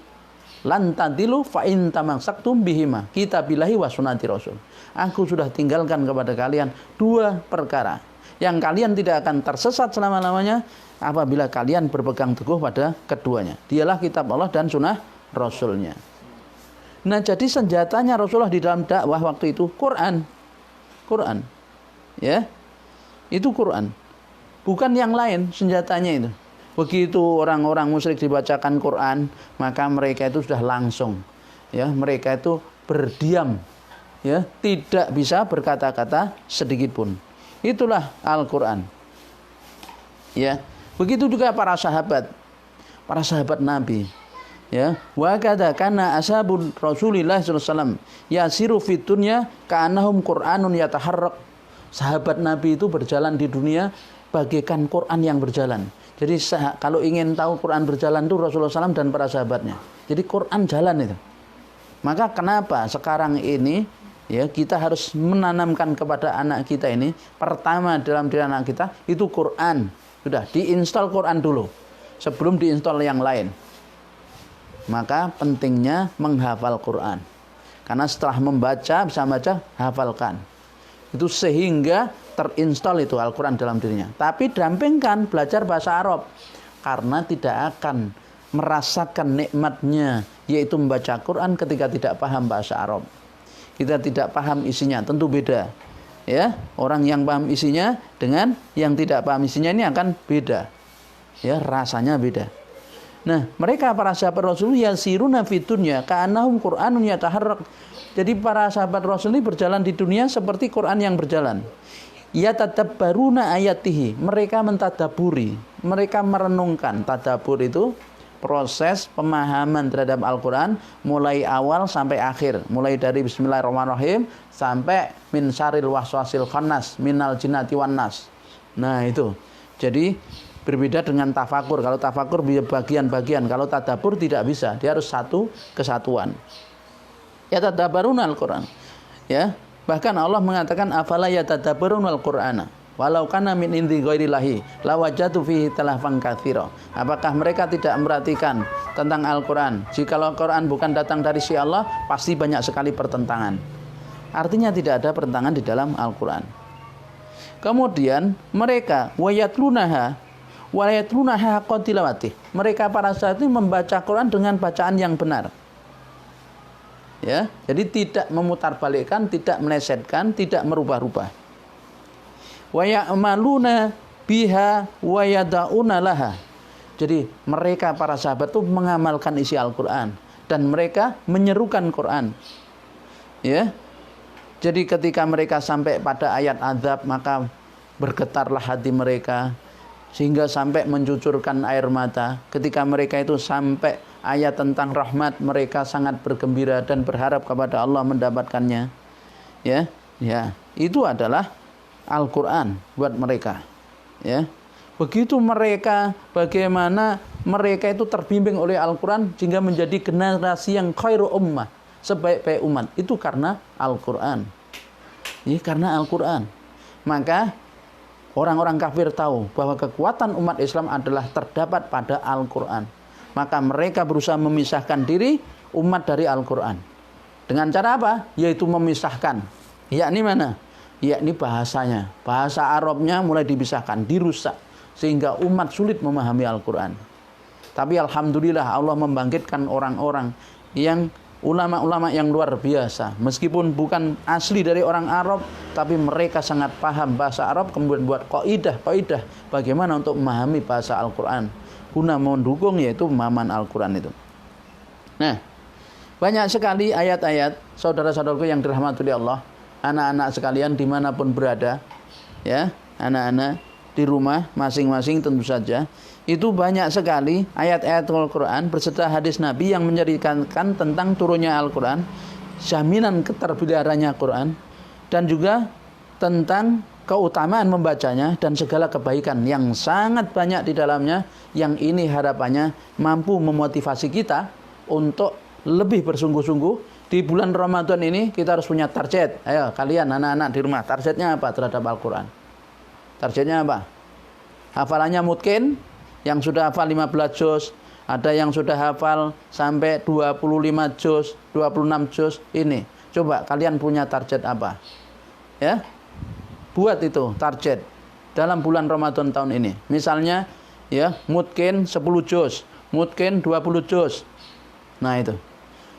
Speaker 1: lan tadilu fa in tamassaktum bihima kitabillahi wa sunnati rasul. Aku sudah tinggalkan kepada kalian dua perkara yang kalian tidak akan tersesat selama-lamanya apabila kalian berpegang teguh pada keduanya. Dialah kitab Allah dan sunnah Rasulnya. Nah, jadi senjatanya Rasulullah di dalam dakwah waktu itu Quran. Ya, itu Quran, bukan yang lain senjatanya itu. Begitu orang-orang musyrik dibacakan Quran, maka mereka itu sudah langsung, ya, mereka itu berdiam, ya, tidak bisa berkata-kata sedikit pun. Itulah Al-Quran. Ya, begitu juga para sahabat Nabi. Ya, wa kadza kana ashabul Rasulillah sallallahu alaihi wasallam yasiru fid dunya ka'annahum Qur'anun yataharrak. Sahabat Nabi itu berjalan di dunia bagaikan Quran yang berjalan. Jadi kalau ingin tahu Quran berjalan itu Rasulullah SAW dan para sahabatnya. Jadi Quran jalan itu. Maka kenapa sekarang ini ya kita harus menanamkan kepada anak kita ini, pertama dalam diri anak kita itu Quran. Sudah diinstal Quran dulu sebelum diinstal yang lain. Maka pentingnya menghafal Quran. Karena setelah membaca bisa baca, hafalkan. Itu sehingga terinstall itu Al-Quran dalam dirinya. Tapi dampingkan belajar bahasa Arab, karena tidak akan merasakan nikmatnya yaitu membaca Quran ketika tidak paham bahasa Arab. Kita tidak paham isinya, tentu beda. Ya, orang yang paham isinya dengan yang tidak paham isinya ini akan beda. Ya, rasanya beda. Nah, mereka para sahabat Rasul yasiruna fid dunya ka'annahum Qur'anun yataharrak. Jadi para sahabat Rasul ini berjalan di dunia seperti Quran yang berjalan. Ya tadabbaruna ayatihi, mereka mentadaburi, mereka merenungkan. Tadabbur itu proses pemahaman terhadap Al-Quran mulai awal sampai akhir, mulai dari Bismillahirrahmanirrahim sampai min syarril waswasil khannas minal jinnati wan nas. Nah, itu. Jadi berbeda dengan tafakur. Kalau tafakur bagian-bagian, kalau tadabbur tidak bisa, dia harus satu kesatuan. Ya tadabbaruna Al-Quran. Ya, bahkan Allah mengatakan afala yatadabbaruna Al-Qur'ana walau kana min indi ghairillahi lawajadu fihi talafan katsira. Apakah mereka tidak memperhatikan tentang Al-Quran? Jika Al-Quran bukan datang dari si Allah, pasti banyak sekali pertentangan. Artinya tidak ada pertentangan di dalam Al-Quran. Kemudian mereka wayatlunaha haqqa tilawati. Mereka para sahabat ini membaca Quran dengan bacaan yang benar. Ya, jadi tidak memutarbalikkan, tidak melesetkan, tidak merubah-rubah. Wa ya'maluna biha wa yada'una laha. Jadi mereka para sahabat itu mengamalkan isi Al-Quran dan mereka menyerukan Quran. Ya. Jadi ketika mereka sampai pada ayat azab, maka bergetarlah hati mereka sehingga sampai mencucurkan air mata. Ketika mereka itu sampai ayat tentang rahmat, mereka sangat bergembira dan berharap kepada Allah mendapatkannya. Ya, itu adalah Al-Quran buat mereka. Ya, begitu mereka, bagaimana mereka itu terbimbing oleh Al-Quran sehingga menjadi generasi yang khairu ummah, sebaik-baik umat. Itu karena Al-Quran. Ya, karena Al-Quran. Maka orang-orang kafir tahu bahwa kekuatan umat Islam adalah terdapat pada Al-Quran. Maka mereka berusaha memisahkan diri umat dari Al-Quran. Dengan cara apa? Yaitu memisahkan. Yakni mana? Yakni bahasanya. Bahasa Arabnya mulai dipisahkan, dirusak. sehingga umat sulit memahami Al-Quran. Tapi alhamdulillah Allah membangkitkan orang-orang yang ulama-ulama yang luar biasa. Meskipun bukan asli dari orang Arab, tapi mereka sangat paham bahasa Arab, kemudian buat kaidah bagaimana untuk memahami bahasa Al-Quran guna mendukung yaitu pemahaman Al-Quran itu. Nah, banyak sekali ayat-ayat, saudara-saudaraku yang dirahmati oleh Allah, anak-anak sekalian dimanapun berada, ya, anak-anak di rumah masing-masing tentu saja, itu banyak sekali ayat-ayat Al-Quran berserta hadis Nabi yang menceritakan tentang turunnya Al-Quran, jaminan keterpeliharaannya Al-Quran, dan juga tentang keutamaan membacanya dan segala kebaikan yang sangat banyak di dalamnya, yang ini harapannya mampu memotivasi kita untuk lebih bersungguh-sungguh. Di bulan Ramadan ini kita harus punya target. Ayo kalian anak-anak di rumah, targetnya apa terhadap Al-Quran? Targetnya apa? Hafalannya mungkin yang sudah hafal 15 juz, ada yang sudah hafal sampai 25 juz, 26 juz ini. Coba kalian punya target apa? Ya. Buat itu target dalam bulan Ramadan tahun ini. Misalnya ya, mungkin 10 juz, mungkin 20 juz. Nah itu.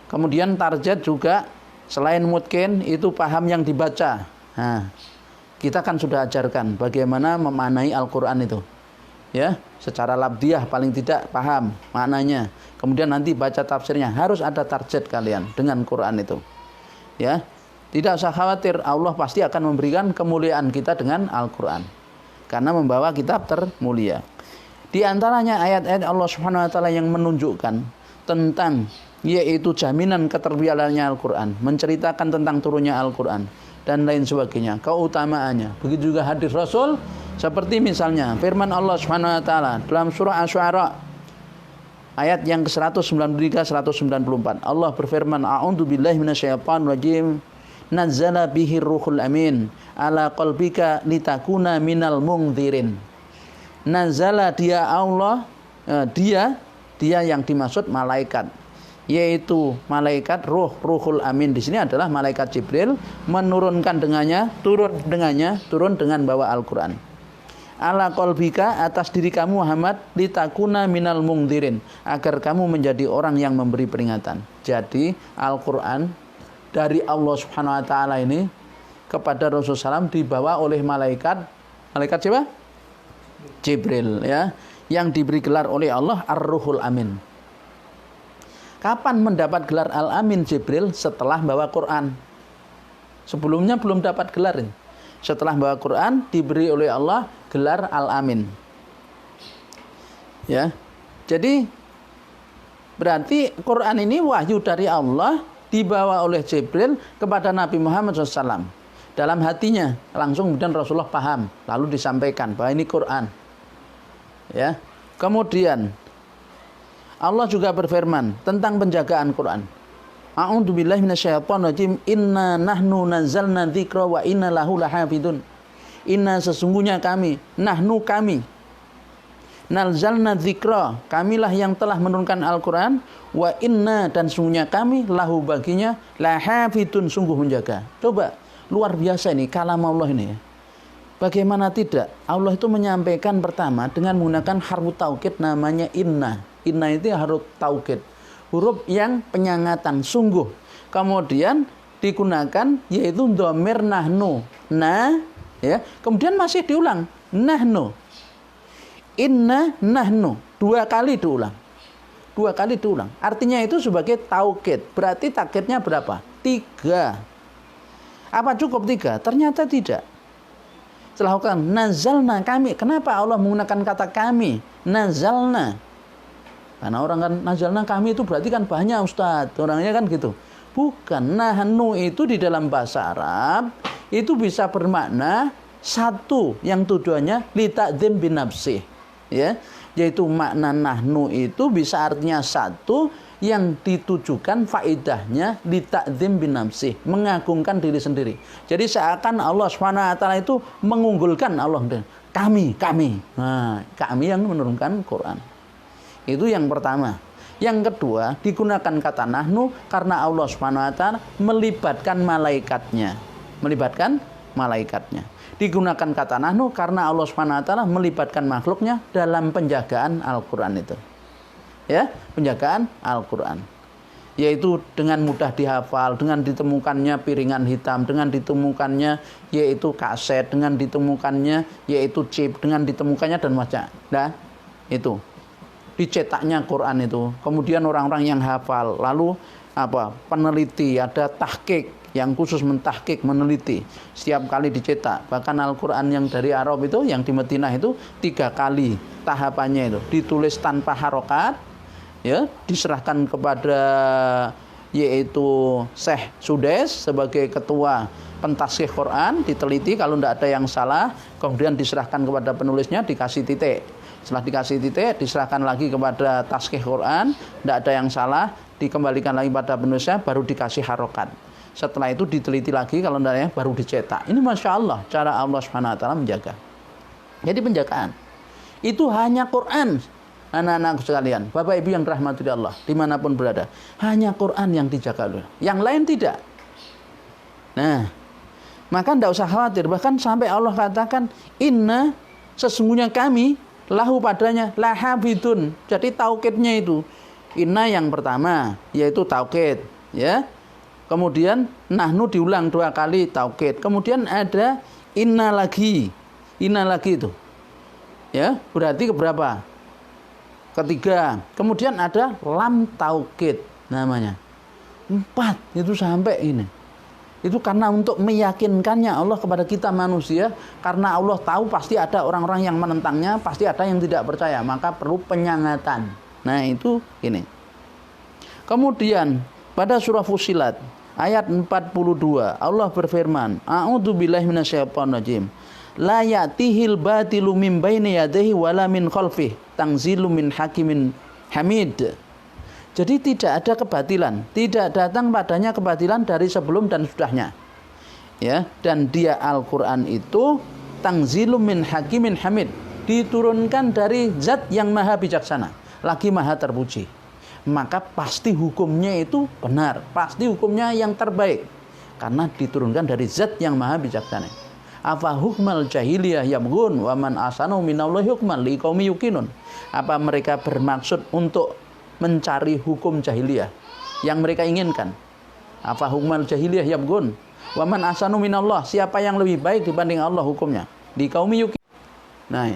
Speaker 1: Kemudian target juga selain mungkin itu paham yang dibaca. Nah, kita kan sudah ajarkan bagaimana memaknai Al-Quran itu. Ya, secara labdiah paling tidak paham maknanya. Kemudian nanti baca tafsirnya, harus ada target kalian dengan Quran itu. Ya, tidak usah khawatir, Allah pasti akan memberikan kemuliaan kita dengan Al-Quran, karena membawa kitab termulia. Di antaranya ayat-ayat Allah Subhanahu wa taala yang menunjukkan tentang yaitu jaminan keterpeliharannya Al-Quran, menceritakan tentang turunnya Al-Quran dan lain sebagainya, keutamaannya. Begitu juga hadis Rasul, seperti misalnya firman Allah Subhanahu wa taala dalam surah Asy-Syu'ara ayat yang ke-193 194. Allah berfirman, A'udzu billahi minasyaitonir rajim. Nazzala bihi ruhul amin ala qalbika litakuna minal mungdzirin. Nazzala dia Allah, dia yang dimaksud malaikat, yaitu malaikat ruhul amin di sini adalah malaikat Jibril, menurunkan dengannya, turun dengan bawa Al-Quran. Ala qalbika, atas diri kamu Muhammad, litakuna minal mungdzirin, agar kamu menjadi orang yang memberi peringatan. Jadi Al-Quran dari Allah Subhanahu wa taala ini kepada Rasulullah SAW dibawa oleh malaikat siapa? Jibril, ya, yang diberi gelar oleh Allah Ar-Ruhul Amin. Kapan mendapat gelar Al-Amin Jibril? Setelah bawa Quran. Sebelumnya belum dapat gelar ini. Setelah bawa Quran diberi oleh Allah gelar Al-Amin. Ya. Jadi berarti Quran ini wahyu dari Allah dibawa oleh Jibril kepada Nabi Muhammad SAW. Dalam hatinya langsung kemudian Rasulullah paham, lalu disampaikan bahwa ini Quran. Ya. Kemudian Allah juga berfirman tentang penjagaan Quran. A'udzu billahi minasyaitonir rajim. Inna nahnu nazzalna dzikra wa inna lahu lahafidun. Inna sesungguhnya kami, nahnu kami, nazzalna dzikra, kamilah yang telah menurunkan Al-Quran, wa inna dan sungguhnya kami lahu baginya lahafidun, sungguh menjaga. Coba, luar biasa ini kalam Allah ini ya. Bagaimana tidak? Allah itu menyampaikan pertama dengan menggunakan harfu taukid namanya inna. Inna itu haruf taukid, huruf yang penyangatan, sungguh. Kemudian digunakan yaitu dhamir nahnu. Nah, ya. Kemudian masih diulang nahnu. Inna nahnu, 2 kali diulang. 2 kali diulang. Artinya itu sebagai taukid. Berarti taukidnya berapa? 3. Apa cukup 3? Ternyata tidak. Setelah kan nazalna kami. Kenapa Allah menggunakan kata kami? Nazalna. Karena orang kan nazalna kami itu berarti kan banyak Ustaz. Orangnya kan gitu. Bukan. Nahnu itu di dalam bahasa Arab itu bisa bermakna satu yang tujuannya li ta'dzim binafsih. Ya, yaitu makna nahnu itu bisa artinya satu yang ditujukan faedahnya li ta'dzim binafsih, mengagungkan diri sendiri. Jadi seakan Allah Subhanahu wa taala itu mengunggulkan Allah, kami. Nah, kami yang menurunkan Quran. Itu yang pertama. Yang kedua, digunakan kata nahnu karena Allah Subhanahu wa taala melibatkan malaikatnya. Melibatkan malaikatnya. Digunakan kata nahnu karena Allah Subhanahu wa taala melibatkan makhluknya dalam penjagaan Al-Qur'an itu. Ya, penjagaan Al-Qur'an. Yaitu dengan mudah dihafal, dengan ditemukannya piringan hitam, dengan ditemukannya yaitu kaset, dengan ditemukannya yaitu chip, dengan ditemukannya dan macam. Nah, itu. Dicetaknya Quran itu. Kemudian orang-orang yang hafal, lalu peneliti, ada tahqiq yang khusus mentahqiq, meneliti setiap kali dicetak. Bahkan Al-Quran yang dari Arab itu, yang di Madinah itu 3 kali tahapannya itu ditulis tanpa harokat, ya, diserahkan kepada yaitu Syekh Sudes sebagai ketua pentaskhih Quran, diteliti kalau tidak ada yang salah, kemudian diserahkan kepada penulisnya, dikasih titik. Setelah dikasih titik, diserahkan lagi kepada taskhih Quran, tidak ada yang salah, dikembalikan lagi pada penulisnya, baru dikasih harokat. Setelah itu diteliti lagi, kalau tidak ya baru dicetak. Ini Masya Allah, cara Allah Subhanahu wa taala menjaga. Jadi penjagaan itu hanya Quran. Anak-anakku sekalian, Bapak Ibu yang dirahmati Allah, dimanapun berada, hanya Quran yang dijaga oleh, yang lain tidak. Nah, maka tidak usah khawatir. Bahkan sampai Allah katakan, inna, sesungguhnya kami, lahu padanya, lahafidun. Jadi taukidnya itu, inna yang pertama, yaitu taukid, ya. Kemudian nahnu diulang 2 kali taukid. Kemudian ada inna lagi itu, ya. Berarti keberapa? Ketiga. Kemudian ada lam taukid namanya. 4 itu sampai ini. Itu karena untuk meyakinkannya Allah kepada kita manusia, karena Allah tahu pasti ada orang-orang yang menentangnya, pasti ada yang tidak percaya, maka perlu penyangatan. Nah, itu ini. Kemudian pada surah Fussilat ayat 42 Allah berfirman, a'udzubillahi minasyaitonirrajim. La ya'tihil batilu min baini yadayhi wala min khalfihi tanzilum min hakimin hamid. Jadi tidak ada kebatilan, tidak datang padanya kebatilan dari sebelum dan sudahnya. Ya, dan dia Al-Qur'an itu tanzilum min hakimin hamid, diturunkan dari zat yang maha bijaksana, lagi maha terpuji. Maka pasti hukumnya itu benar, pasti hukumnya yang terbaik, karena diturunkan dari zat yang maha bijaksana. Afa hukmal jahiliyah yabghun wa man asanu minallahi hukman liqaumi yuqinun. Apa mereka bermaksud untuk mencari hukum jahiliyah yang mereka inginkan? Afa hukmal jahiliyah yabghun wa man asanu minallah, siapa yang lebih baik dibanding Allah hukumnya? Liqaumi yuqinun. Nah,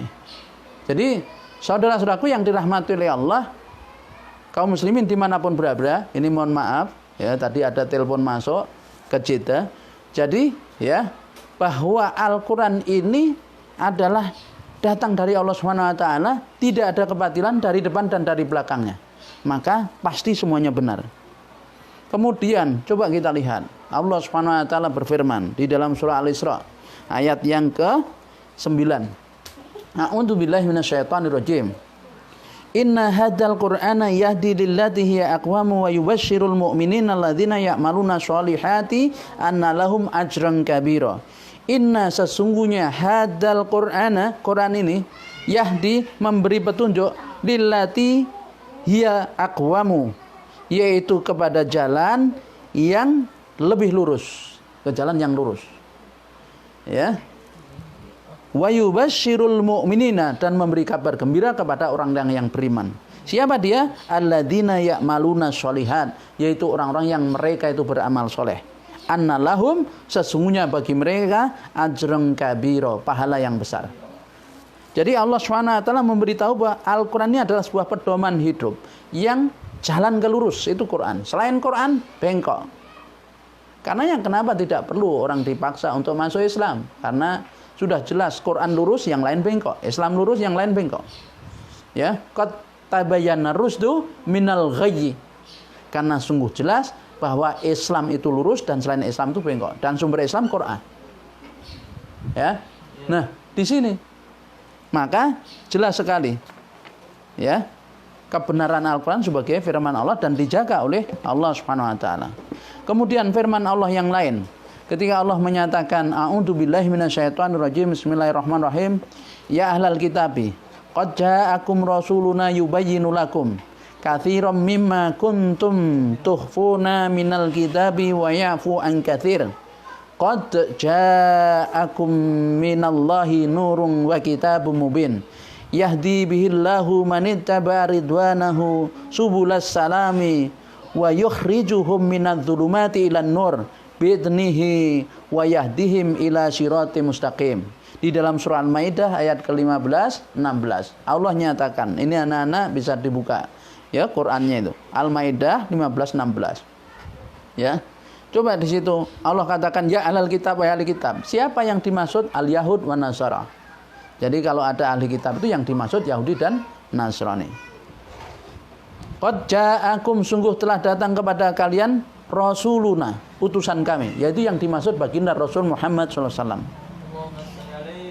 Speaker 1: jadi saudara-saudaraku yang dirahmati oleh Allah, kaum muslimin dimanapun berada, ini mohon maaf ya, tadi ada telepon masuk ke Jeddah. Jadi ya, bahwa Al-Quran ini adalah datang dari Allah Subhanahu wa taala, tidak ada kebatilan dari depan dan dari belakangnya. Maka pasti semuanya benar. Kemudian coba kita lihat, Allah Subhanahu wa taala berfirman di dalam surah Al-Isra ayat yang ke-9. A'udzubillahi minasyaitonirrajim. Inna hadzal qur'ana yahdi lillati hiya aqwamu wa yubashshirul mu'minina alladzina ya'maluna sholihati anna lahum ajran kabira. Inna, sesungguhnya hadzal qur'ana, Quran ini, yahdi, memberi petunjuk, lillati hiya aqwamu, yaitu kepada jalan yang lebih lurus, ke jalan yang lurus. Ya. Wa yubashshirul mu'minina, dan memberi kabar gembira kepada orang yang beriman. Siapa dia? Alladzina ya'maluna sholihat, yaitu orang-orang yang mereka itu beramal soleh. Anna lahum, sesungguhnya bagi mereka ajran kabira, pahala yang besar. Jadi Allah SWT memberitahu bahwa Al-Quran ini adalah sebuah pedoman hidup yang jalan ke lurus, itu Quran. Selain Quran, bengkok. Karena yang kenapa tidak perlu orang dipaksa untuk masuk Islam? Karena sudah jelas Quran lurus, yang lain bengkok. Islam lurus, yang lain bengkok. Ya, qad tabayyana rusdu minal ghayyi. Karena sungguh jelas bahwa Islam itu lurus dan selain Islam itu bengkok. Dan sumber Islam Quran. Ya. Nah, di sini maka jelas sekali ya, kebenaran Al-Quran sebagai firman Allah dan dijaga oleh Allah Subhanahu wa taala. Kemudian firman Allah yang lain, ketika Allah menyatakan a'udzubillahi minasyaitonirrajim, bismillahirrahmanirrahim, ya ahlal kitabi qad ja'akum rasuluna yubayyinu lakum katsiran mimma kuntum tukhfuna minal kitabi wa ya'fu an katsir Qad ja'akum minallahi nurun wa kitabun mubin. Yahdi bihillahu manittaba'a ridwanahu subulas salami wa yukhrijuhum minadh-dhulumati ilan nur bi'idnihi wa yahdihim ila siratim mustaqim. Di dalam surah Al-Maidah ayat ke-15, 16. Allah nyatakan, ini anak-anak bisa dibuka ya Qur'annya itu. Al-Maidah 15, 16. Ya. Coba di situ Allah katakan ya ahlal kitab wa ahli kitab. Siapa yang dimaksud? Al-Yahud wa Nasara. Jadi kalau ada ahli kitab itu yang dimaksud Yahudi dan Nasrani. Qad ja'akum, sungguh telah datang kepada kalian rasuluna, utusan kami, yaitu yang dimaksud baginda Rasul Muhammad SAW.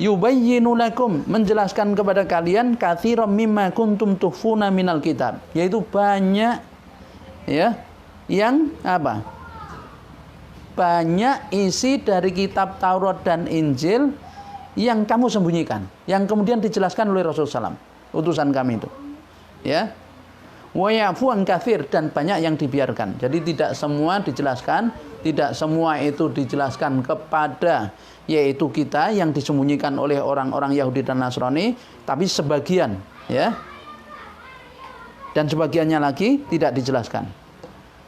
Speaker 1: Yubayyinu lakum, menjelaskan kepada kalian katsiran mimma kuntum tukhfuna minal kitab, yaitu banyak ya yang apa? Banyak isi dari kitab Taurat dan Injil yang kamu sembunyikan, yang kemudian dijelaskan oleh Rasulullah SAW, utusan kami itu. Ya. Wa ya'fu an katsir, dan banyak yang dibiarkan. Jadi tidak semua dijelaskan, tidak semua itu dijelaskan kepada yaitu kita yang disembunyikan oleh orang-orang Yahudi dan Nasrani, tapi sebagian, ya. Dan sebagiannya lagi tidak dijelaskan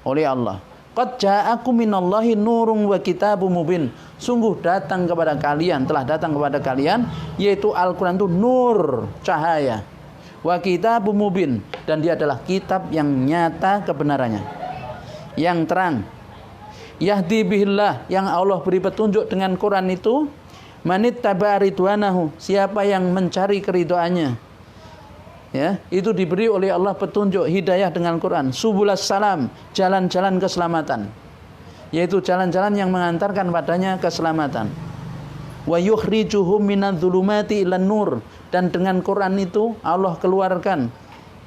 Speaker 1: oleh Allah. Qad ja'akum minallahi nurun wa kitabun mubin. Sungguh datang kepada kalian, telah datang kepada kalian yaitu Al-Qur'an itu nur, cahaya. Wa kitabun mubin, dan dia adalah kitab yang nyata kebenarannya, yang terang. Yahdi bihillah, yang Allah beri petunjuk dengan Quran itu, manittaba'a ridwanahu, siapa yang mencari keridhaannya. Ya, itu diberi oleh Allah petunjuk hidayah dengan Quran. Subulas salam, jalan-jalan keselamatan, yaitu jalan-jalan yang mengantarkan padanya keselamatan. Wa yukhrijuhum minadh-dhulumati ilan nur, dan dengan Quran itu Allah keluarkan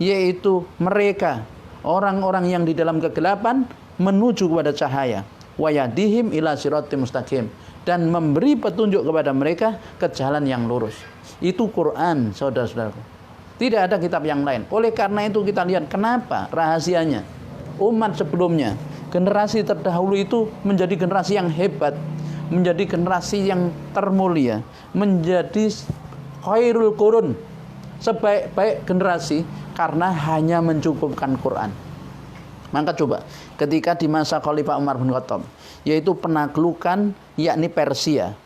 Speaker 1: yaitu mereka orang-orang yang di dalam kegelapan menuju kepada cahaya. Wa yahdihim ila siratim mustaqim, dan memberi petunjuk kepada mereka ke jalan yang lurus. Itu Quran, saudara-saudaraku. Tidak ada kitab yang lain. Oleh karena itu kita lihat kenapa rahasianya. Umat sebelumnya, generasi terdahulu itu menjadi generasi yang hebat, menjadi generasi yang termulia, menjadi khairul qurun, sebaik-baik generasi, karena hanya mencukupkan Quran. Maka coba, ketika di masa Khalifah Umar bin Khattab, yaitu penaklukan yakni Persia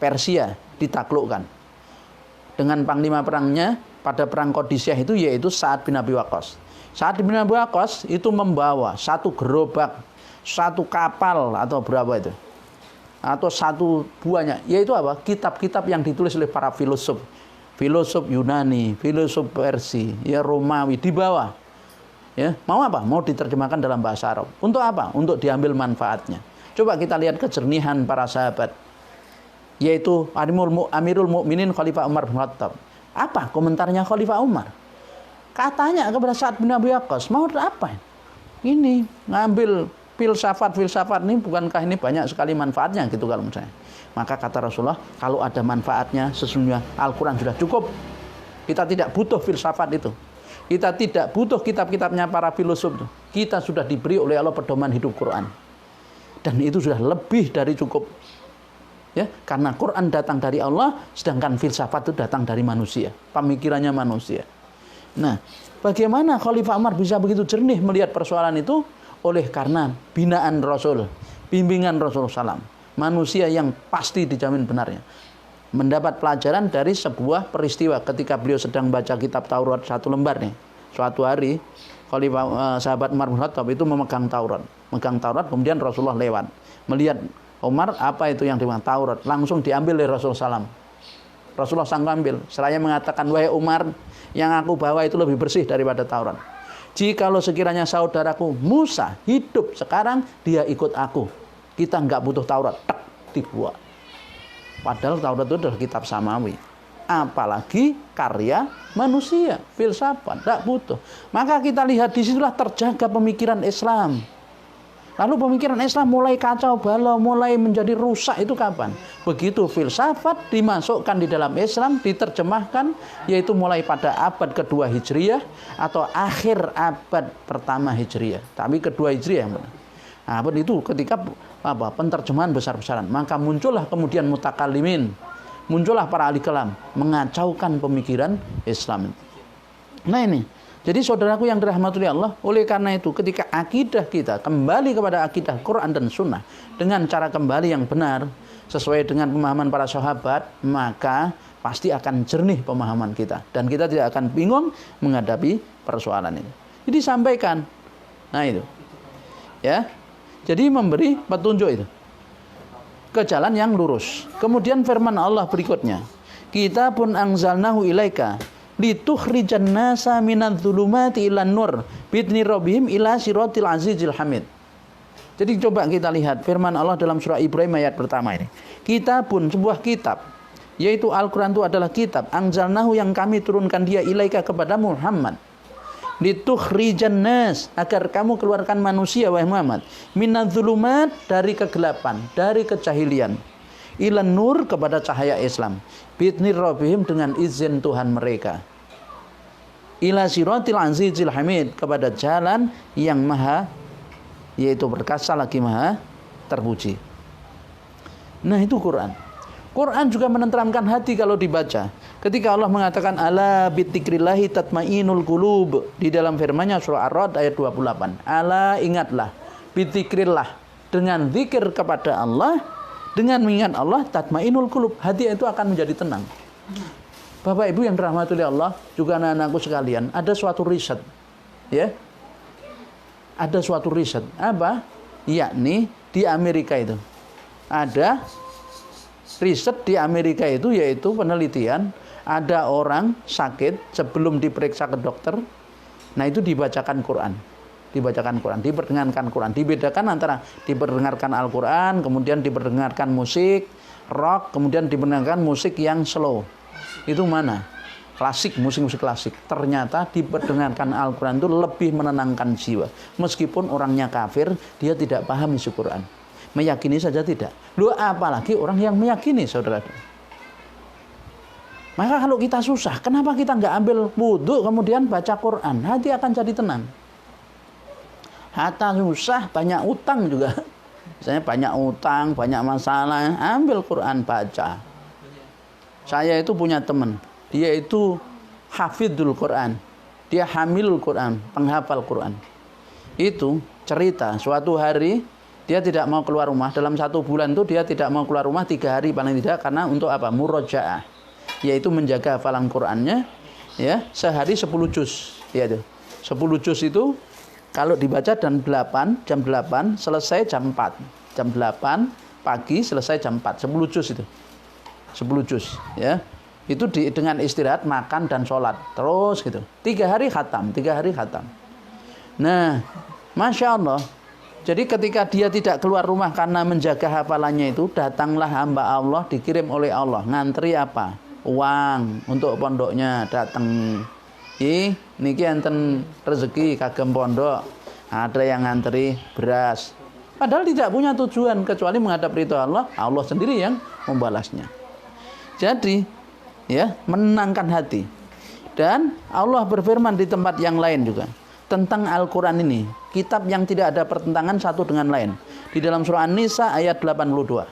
Speaker 1: ditaklukkan dengan panglima perangnya pada perang Qadisiyah itu yaitu Sa'ad bin Abi Waqqas. Sa'ad bin Abi Waqqas itu membawa satu gerobak, satu kapal atau berapa itu, atau satu buahnya, yaitu apa? Kitab-kitab yang ditulis oleh para filosof Yunani, filosof Persia, ya Romawi, dibawa. Ya, mau apa? Mau diterjemahkan dalam bahasa Arab. Untuk apa? Untuk diambil manfaatnya. Coba kita lihat kejernihan para sahabat, yaitu Amirul Mukminin Khalifah Umar bin Khattab. Apa komentarnya Khalifah Umar? Katanya kepada Sa'ad bin Abi Waqqas, mau apa? Ini ngambil filsafat ini, bukankah ini banyak sekali manfaatnya gitu kalau menurut saya. Maka kata Rasulullah, kalau ada manfaatnya sesungguhnya Al-Quran sudah cukup. Kita tidak butuh filsafat itu. Kita tidak butuh kitab-kitabnya para filosof itu. Kita sudah diberi oleh Allah pedoman hidup Quran. Dan itu sudah lebih dari cukup. Ya, karena Quran datang dari Allah, sedangkan filsafat itu datang dari manusia, pemikirannya manusia. Nah, bagaimana Khalifah Umar bisa begitu jernih melihat persoalan itu? Oleh karena binaan Rasul, bimbingan Rasulullah SAW. Manusia yang pasti dijamin benarnya. Mendapat pelajaran dari sebuah peristiwa ketika beliau sedang baca kitab Taurat satu lembar nih. Suatu hari, Khalifah sahabat Umar bin Khattab itu memegang Taurat. Megang Taurat, kemudian Rasulullah lewat. Melihat Umar, apa itu yang dimaksud Taurat? Langsung diambil oleh Rasulullah SAW. Rasulullah sang ambil. Seraya mengatakan, wahai Umar, yang aku bawa itu lebih bersih daripada Taurat. Jikalau sekiranya saudaraku Musa hidup sekarang, dia ikut aku. Kita nggak butuh Taurat. Tak, dibuat. Padahal Taurat itu adalah kitab samawi. Apalagi karya manusia, filsafat, tidak butuh. Maka kita lihat disitulah terjaga pemikiran Islam. Lalu pemikiran Islam mulai kacau balau, mulai menjadi rusak itu kapan? Begitu filsafat dimasukkan di dalam Islam, diterjemahkan, yaitu mulai pada abad kedua Hijriyah atau akhir abad pertama Hijriyah. Tapi kedua Hijriyah yang mana? Nah, itu ketika penterjemahan besar-besaran, maka muncullah kemudian mutakalimin, muncullah para ahli kalam mengacaukan pemikiran Islam. Nah ini, jadi saudaraku yang dirahmati Allah, oleh karena itu ketika akidah kita kembali kepada akidah Quran dan Sunnah dengan cara kembali yang benar sesuai dengan pemahaman para sahabat, maka pasti akan jernih pemahaman kita dan kita tidak akan bingung menghadapi persoalan ini. Jadi sampaikan, nah itu, ya. Jadi memberi petunjuk itu ke jalan yang lurus. Kemudian firman Allah berikutnya, kita pun anzalnahu ilaika litukhrijan nasa minadz-dzulumati ilan nur bi'idzni rabbihim ila siratil azizil hamid. Jadi coba kita lihat firman Allah dalam surah Ibrahim ayat pertama ini. Kita pun sebuah kitab, yaitu Al-Quran itu adalah kitab, anzalnahu yang kami turunkan dia ilaika kepada Muhammad, litukhrijan nas, agar kamu keluarkan manusia wahai Muhammad, minadz-dzulumat, dari kegelapan, dari kejahilian, ilan nur, kepada cahaya Islam, bi'idzni rabbihim, dengan izin Tuhan mereka, ila siratil azizil hamid, kepada jalan yang maha, yaitu berkasa lagi maha terpuji. Nah itu Quran. Quran juga menenteramkan hati kalau dibaca. Ketika Allah mengatakan ala bidzikrillahi tatmainul qulub, di dalam firman-Nya surah Ar-Ra'd ayat 28. Ala, ingatlah, bidzikrillah, dengan zikir kepada Allah, dengan mengingat Allah, tatmainul qulub, hati itu akan menjadi tenang. Bapak Ibu yang dirahmati oleh Allah, juga anak-anakku sekalian, ada suatu riset, ya. Ada suatu riset apa? Yakni di Amerika itu. Ada riset di Amerika itu, yaitu penelitian, ada orang sakit sebelum diperiksa ke dokter, nah itu dibacakan Quran, diperdengarkan Quran, dibedakan antara diperdengarkan Al-Quran, kemudian diperdengarkan musik rock, kemudian diperdengarkan musik yang slow. Itu mana? Klasik, musik klasik. Ternyata diperdengarkan Al-Quran itu lebih menenangkan jiwa. Meskipun orangnya kafir, dia tidak paham isi Quran. Meyakini saja tidak. Lu apalagi orang yang meyakini, saudara. Maka kalau kita susah, kenapa kita nggak ambil wudhu kemudian baca Quran? Hati akan jadi tenang. Hatta susah, banyak utang juga. Misalnya banyak utang, banyak masalah, ambil Quran baca. Saya itu punya teman, dia itu hafidul Quran, dia hamilul Quran, penghafal Quran. Itu cerita suatu hari dia tidak mau keluar rumah, dalam 1 bulan itu dia tidak mau keluar rumah 3 hari paling tidak, karena untuk apa? Murojaah, yaitu menjaga hafalan Qurannya, ya, sehari 10 juz, ya itu. 10 juz itu kalau dibaca jam 8 selesai jam 4, jam 8 pagi selesai jam 4, 10 juz itu. 10 juz, ya. Itu dengan istirahat, makan dan sholat terus gitu. 3 hari khatam. Nah, Masya Allah. Jadi ketika dia tidak keluar rumah karena menjaga hafalannya itu, datanglah hamba Allah, dikirim oleh Allah, ngantri apa? Uang untuk pondoknya, datang. Niki enten rezeki kagem pondok. Ada yang ngantri beras. Padahal tidak punya tujuan kecuali menghadap ridha Allah, Allah sendiri yang membalasnya. Jadi, ya, menenangkan hati. Dan Allah berfirman di tempat yang lain juga tentang Al-Quran ini, kitab yang tidak ada pertentangan satu dengan lain. Di dalam surah An-Nisa ayat 82.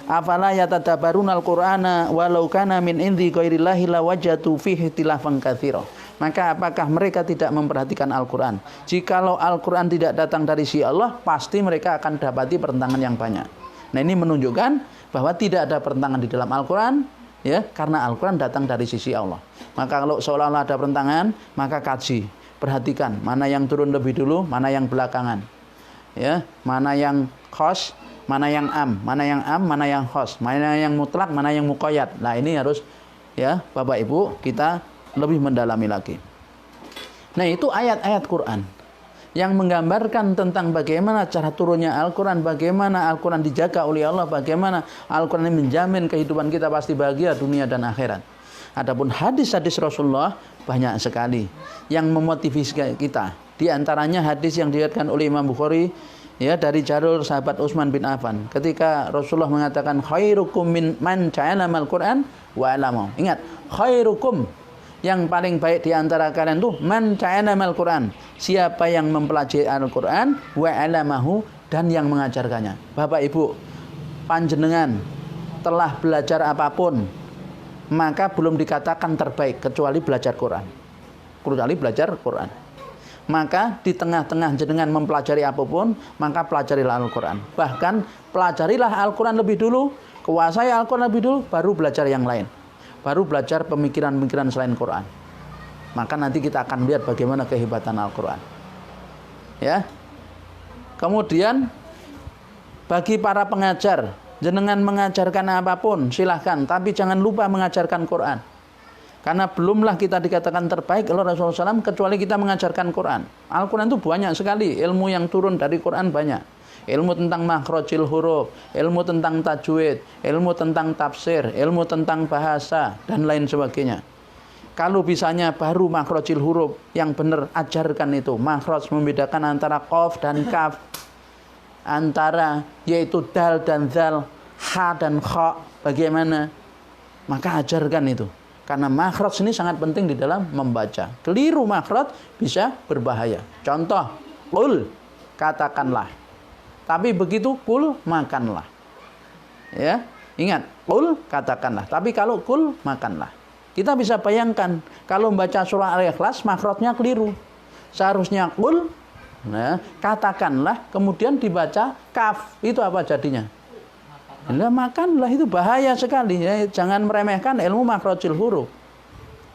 Speaker 1: Afala yatadabbaruna al-Qur'ana walau kana min indi ghairillahi lawajadu fihi ikhtilafan katsira. Maka apakah mereka tidak memperhatikan Al-Quran? Jikalau Al-Quran tidak datang dari sisi Allah, pasti mereka akan dapati pertentangan yang banyak. Nah, ini menunjukkan bahwa tidak ada pertentangan di dalam Al-Quran, ya, karena Al-Quran datang dari sisi Allah. Maka kalau seolah-olah ada pertentangan, maka kaji. Perhatikan mana yang turun lebih dulu, mana yang belakangan, ya, mana yang khos, mana yang am, mana yang khos, mana yang mutlak, mana yang muqayyad. Nah ini harus, ya, Bapak Ibu, kita lebih mendalami lagi. Nah itu ayat-ayat Quran yang menggambarkan tentang bagaimana cara turunnya Al-Quran, bagaimana Al-Quran dijaga oleh Allah, bagaimana Al-Quran ini menjamin kehidupan kita pasti bahagia dunia dan akhirat. Adapun hadis-hadis Rasulullah banyak sekali yang memotivasi kita. Di antaranya hadis yang diriwayatkan oleh Imam Bukhari, ya, dari jalur sahabat Utsman bin Affan, ketika Rasulullah mengatakan khairukum min man ta'allama al-Qur'an wa 'allamahu. Ingat, khairukum, Yang paling baik di antara kalian tuh man ta'allamal Qur'an. Siapa yang mempelajari Al-Qur'an wa 'allamahu dan yang mengajarkannya. Bapak Ibu, panjenengan telah belajar apapun, maka belum dikatakan terbaik kecuali belajar Quran. Kecuali belajar Quran. Maka di tengah-tengah jenengan mempelajari apapun, maka pelajarilah Al-Qur'an. Bahkan pelajarilah Al-Qur'an lebih dulu, kuasai Al-Qur'an lebih dulu, baru belajar yang lain. Baru belajar pemikiran-pemikiran selain Quran. Maka nanti kita akan lihat bagaimana kehebatan Al-Qur'an. Ya. Kemudian bagi para pengajar, jenengan mengajarkan apapun silahkan, tapi jangan lupa mengajarkan Quran. Karena belumlah kita dikatakan terbaik oleh Rasulullah SAW kecuali kita mengajarkan Quran. Al-Quran itu banyak sekali, ilmu yang turun dari Quran banyak. Ilmu tentang makhrajil huruf, ilmu tentang tajwid, ilmu tentang tafsir, ilmu tentang bahasa, dan lain sebagainya. Kalau bisanya baru makhrajil huruf yang benar, ajarkan itu. Makhraj membedakan antara qaf dan kaf, antara yaitu dal dan zal, ha dan kha, bagaimana? Maka ajarkan itu. Karena makhraj ini sangat penting di dalam membaca. Keliru makhraj bisa berbahaya. Contoh, qul, katakanlah. Tapi begitu kul, makanlah. Ya, ingat, kul, katakanlah. Tapi kalau kul, makanlah. Kita bisa bayangkan kalau membaca surah Al-Ikhlas makhrajnya keliru. Seharusnya kul, nah, katakanlah, kemudian dibaca kaf. Itu apa jadinya? Nah, makanlah, itu bahaya sekali. Ya. Jangan meremehkan ilmu makhrajil huruf.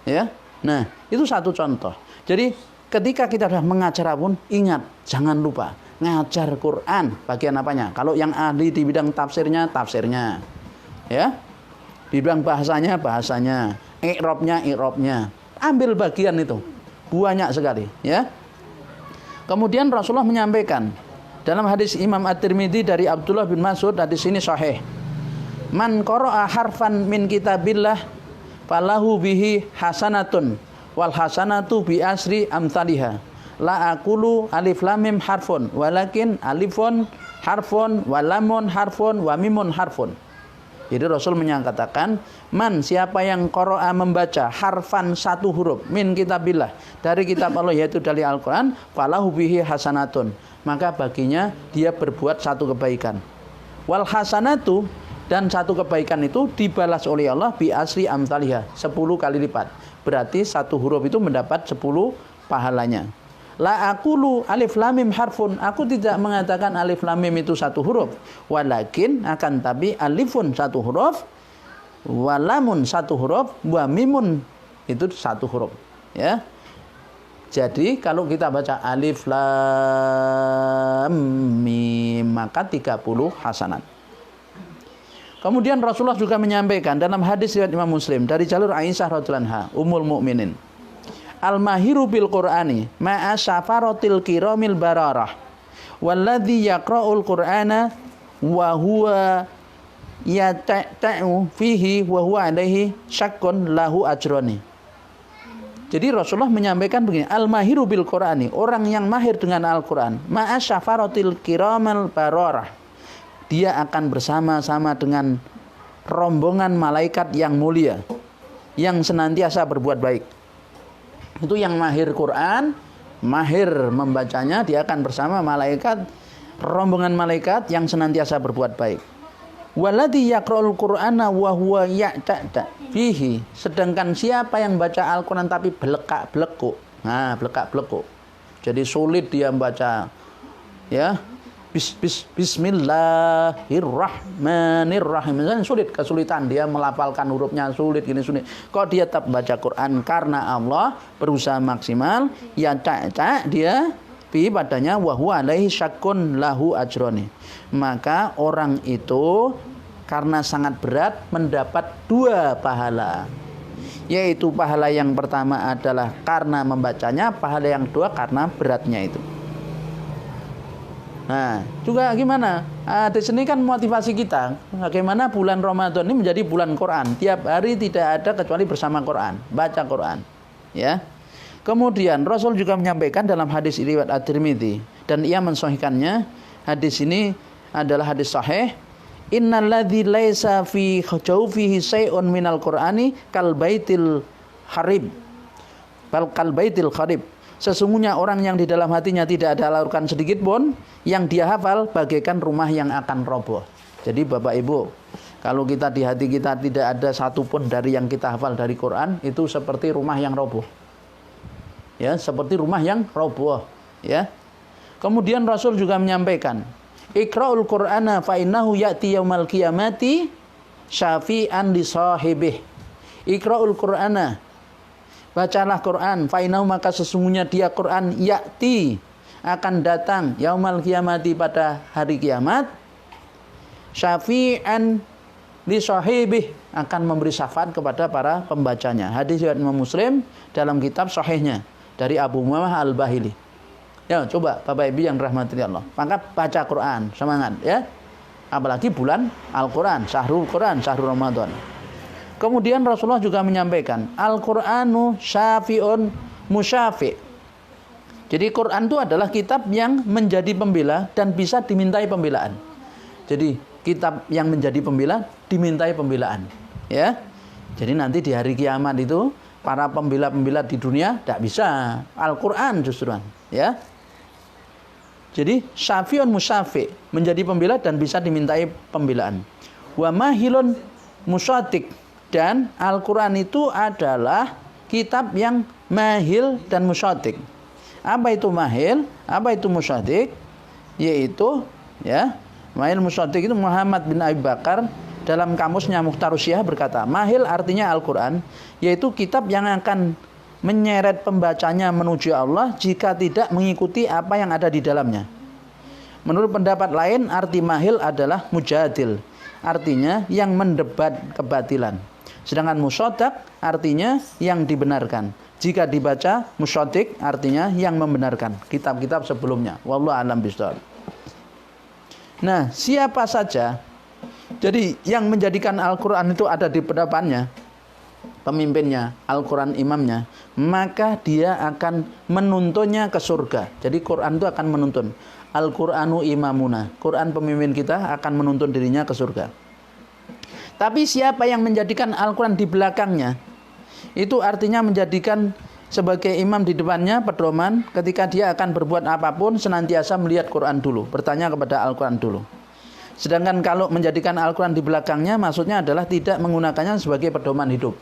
Speaker 1: Ya. Nah, itu satu contoh. Jadi ketika kita sudah mengajar pun, ingat, jangan lupa ngajar Quran. Bagian apanya? Kalau yang ahli di bidang tafsirnya, tafsirnya. Ya. Di bidang bahasanya, bahasanya. I'rabnya, i'rabnya. Ambil bagian itu. Banyak sekali, ya. Kemudian Rasulullah menyampaikan dalam hadis Imam At-Tirmidzi dari Abdullah bin Mas'ud, hadis ini sahih. Man qara'a harfan min kitabillah falahu bihi hasanatun wal hasanatu bi asri amsalihha. La aqulu alif lam mim harfun walakin alifun harfun wa lamun harfun wa mimun harfun. Jadi Rasul menyatakan, man, siapa yang qara'a membaca harfan satu huruf min kitabillah, dari kitab Allah yaitu dari Al-Qur'an, falahu bihi hasanatun, maka baginya dia berbuat satu kebaikan. Wal hasanatu, dan satu kebaikan itu dibalas oleh Allah bi asri amsalihha, 10 kali lipat. Berarti satu huruf itu mendapat 10 pahalanya. La aqulu alif lam mim harfun, aku tidak mengatakan alif lam mim itu satu huruf, walakin, akan tapi, alifun satu huruf, walamun satu huruf, wa mimun itu satu huruf, ya. Jadi kalau kita baca alif lam mim maka 30 hasanat. Kemudian Rasulullah juga menyampaikan dalam hadis riwayat Imam Muslim dari jalur Aisyah radhiyallahu anha, ummul mukminin, al-mahiru bil Qur'ani ma'a syafaratil kiramil bararah walladzi yaqra'ul Qur'ana wa huwa yata'u fihi wa huwa alaihi syakkun lahu ajrani. Jadi Rasulullah menyampaikan begini, al-mahiru bil Qur'ani, orang yang mahir dengan Al-Qur'an, ma'a syafaratil kiramil bararah, dia akan bersama-sama dengan rombongan malaikat yang mulia yang senantiasa berbuat baik. Itu yang mahir Quran, mahir membacanya, dia akan bersama malaikat, rombongan malaikat yang senantiasa berbuat baik. Waladhi yaqra'ul Qur'ana wa huwa ya'ta' fihi, sedangkan siapa yang baca Al-Qur'an tapi belekak-belekuk. Nah, belekak-belekuk. Jadi sulit dia membaca, ya. Bismillahirrahmanirrahim. Misalnya sulit, kesulitan dia melafalkan hurufnya, sulit gini sulit. Kok dia tetap baca Quran karena Allah, berusaha maksimal, ya tak dia fi padanya wa huwa alaihi syakkun lahu ajroni. Maka orang itu karena sangat berat mendapat 2 pahala. Yaitu pahala yang pertama adalah karena membacanya, pahala yang kedua karena beratnya itu. Nah, juga gimana? Di sini kan motivasi kita, bagaimana bulan Ramadan ini menjadi bulan Quran. Tiap hari tidak ada kecuali bersama Quran, baca Quran, ya. Kemudian Rasul juga menyampaikan dalam hadis riwayat At-Tirmidzi dan ia mensahihkannya. Hadis ini adalah hadis sahih. Innalladzi laisa fi jawfihi syai'un minal Qur'ani kal baitil harib Bal kal baitil kharib. Sesungguhnya orang yang di dalam hatinya tidak ada Al-Qur'an sedikit pun yang dia hafal bagaikan rumah yang akan roboh. Jadi Bapak Ibu, kalau kita di hati kita tidak ada satupun dari yang kita hafal dari Quran, itu seperti rumah yang roboh. Ya, seperti rumah yang roboh, ya. Kemudian Rasul juga menyampaikan, Iqra'ul Qur'ana fa innahu ya'ti yaumal qiyamati syafi'an li sahibih. Iqra'ul Qur'ana, bacalah Quran, fa innahu, maka sesungguhnya dia Quran ya'ti, akan datang yaumal qiyamati, pada hari kiamat, syafi'an li sahibih, akan memberi syafaat kepada para pembacanya. Hadis riwayat Imam Muslim dalam kitab sahihnya dari Abu Umamah Al-Bahili. Ya, coba Bapak Ibu yang rahmati Allah, maka baca Quran, semangat ya. Apalagi bulan Al-Quran, Syahrul Quran, Syahrul Ramadan. Kemudian Rasulullah juga menyampaikan, Al-Qur'anu syafi'un musyafi'. Jadi Quran itu adalah kitab yang menjadi pembela dan bisa dimintai pembelaan. Jadi kitab yang menjadi pembela dimintai pembelaan, ya. Jadi nanti di hari kiamat itu para pembela-pembela di dunia tidak bisa, Al-Qur'an justruan, ya. Jadi syafi'un musyafi', menjadi pembela dan bisa dimintai pembelaan. Wa mahilun musyatik, dan Al-Qur'an itu adalah kitab yang mahil dan musyatik. Apa itu mahil? Apa itu musyatik? Yaitu, ya, mahil musyatik itu Muhammad bin Abi Bakar dalam kamusnya Mukhtarusyah berkata, mahil artinya Al-Qur'an, yaitu kitab yang akan menyeret pembacanya menuju Allah jika tidak mengikuti apa yang ada di dalamnya. Menurut pendapat lain, arti mahil adalah mujadil, artinya yang mendebat kebatilan. Sedangkan musyadak artinya yang dibenarkan. Jika dibaca musyadik artinya yang membenarkan kitab-kitab sebelumnya. Wallahu a'lam bishawab. Nah, siapa saja jadi yang menjadikan Al-Qur'an itu ada di depannya, pemimpinnya, Al-Quran imamnya, maka dia akan menuntunnya ke surga. Jadi Quran itu akan menuntun. Al-Qur'anu imamuna, Quran pemimpin kita akan menuntun dirinya ke surga. Tapi siapa yang menjadikan Al-Quran di belakangnya, itu artinya menjadikan sebagai imam di depannya, pedoman, ketika dia akan berbuat apapun senantiasa melihat Quran dulu, bertanya kepada Al-Quran dulu. Sedangkan kalau menjadikan Al-Quran di belakangnya, maksudnya adalah tidak menggunakannya sebagai pedoman hidup.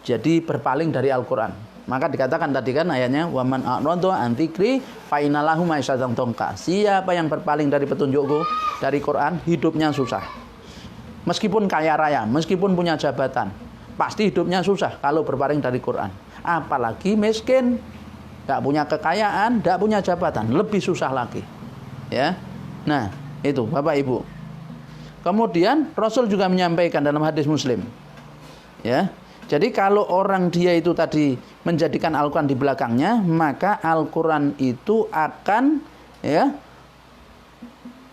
Speaker 1: Jadi berpaling dari Al-Quran. Maka dikatakan tadi kan ayatnya, waman a'radu an dzikri fa innalahu ma'isyatan dhanka. Siapa yang berpaling dari petunjukku, dari Quran, hidupnya susah. Meskipun kaya raya, meskipun punya jabatan, pasti hidupnya susah kalau berpaling dari Quran. Apalagi miskin, tidak punya kekayaan, tidak punya jabatan, lebih susah lagi. Ya, nah itu Bapak Ibu. Kemudian Rasul juga menyampaikan dalam hadis Muslim, ya. Jadi kalau orang dia itu tadi menjadikan Al-Quran di belakangnya, maka Al-Quran itu akan, ya,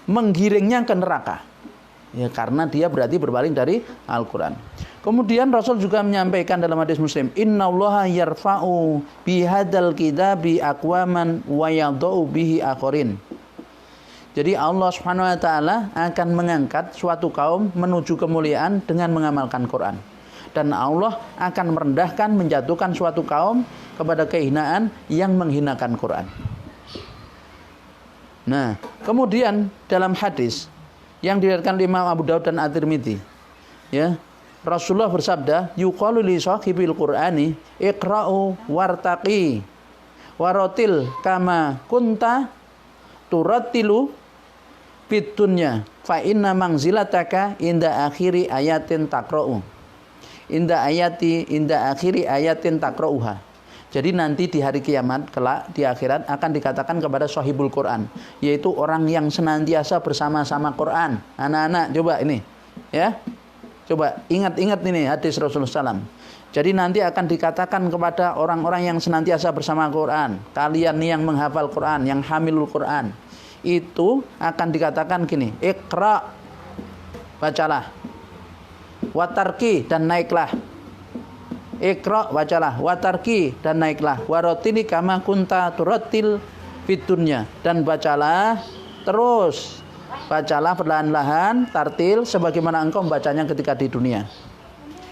Speaker 1: menggiringnya ke neraka. Ya, karena dia berarti berpaling dari Al-Quran. Kemudian Rasul juga menyampaikan dalam hadis Muslim, innallaha yarfa'u bihadzal kitabi aqwaman wa yadh'u bihi akharin. Jadi Allah Subhanahu wa taala akan mengangkat suatu kaum menuju kemuliaan dengan mengamalkan Quran. Dan Allah akan merendahkan, menjatuhkan suatu kaum kepada kehinaan yang menghinakan Quran. Nah, kemudian dalam hadis yang diriwayatkan Imam Abu Daud dan At-Tirmidzi, ya, Rasulullah bersabda, yuqalu li sahibil Qur'ani iqra'u wartaqi waratil kama kunta turattilu fid dunya fa inna manzilataka inda akhiri ayatin taqra'u. Inda akhiri ayatin takra'uha. Jadi nanti di hari kiamat kelak di akhirat akan dikatakan kepada sahibul Quran, yaitu orang yang senantiasa bersama-sama Quran. Anak-anak coba ini, ya, coba ingat-ingat ini hadis Rasulullah SAW. Jadi nanti akan dikatakan kepada orang-orang yang senantiasa bersama Quran, kalian nih yang menghafal Quran, yang hamilul Quran, itu akan dikatakan gini, Iqra, bacalah, watarki, dan naiklah. Iqra, bacalah, watarki, dan naiklah, warotili kama kunta turattil fid dunya, dan bacalah terus, bacalah perlahan-lahan tartil sebagaimana engkau membacanya ketika di dunia.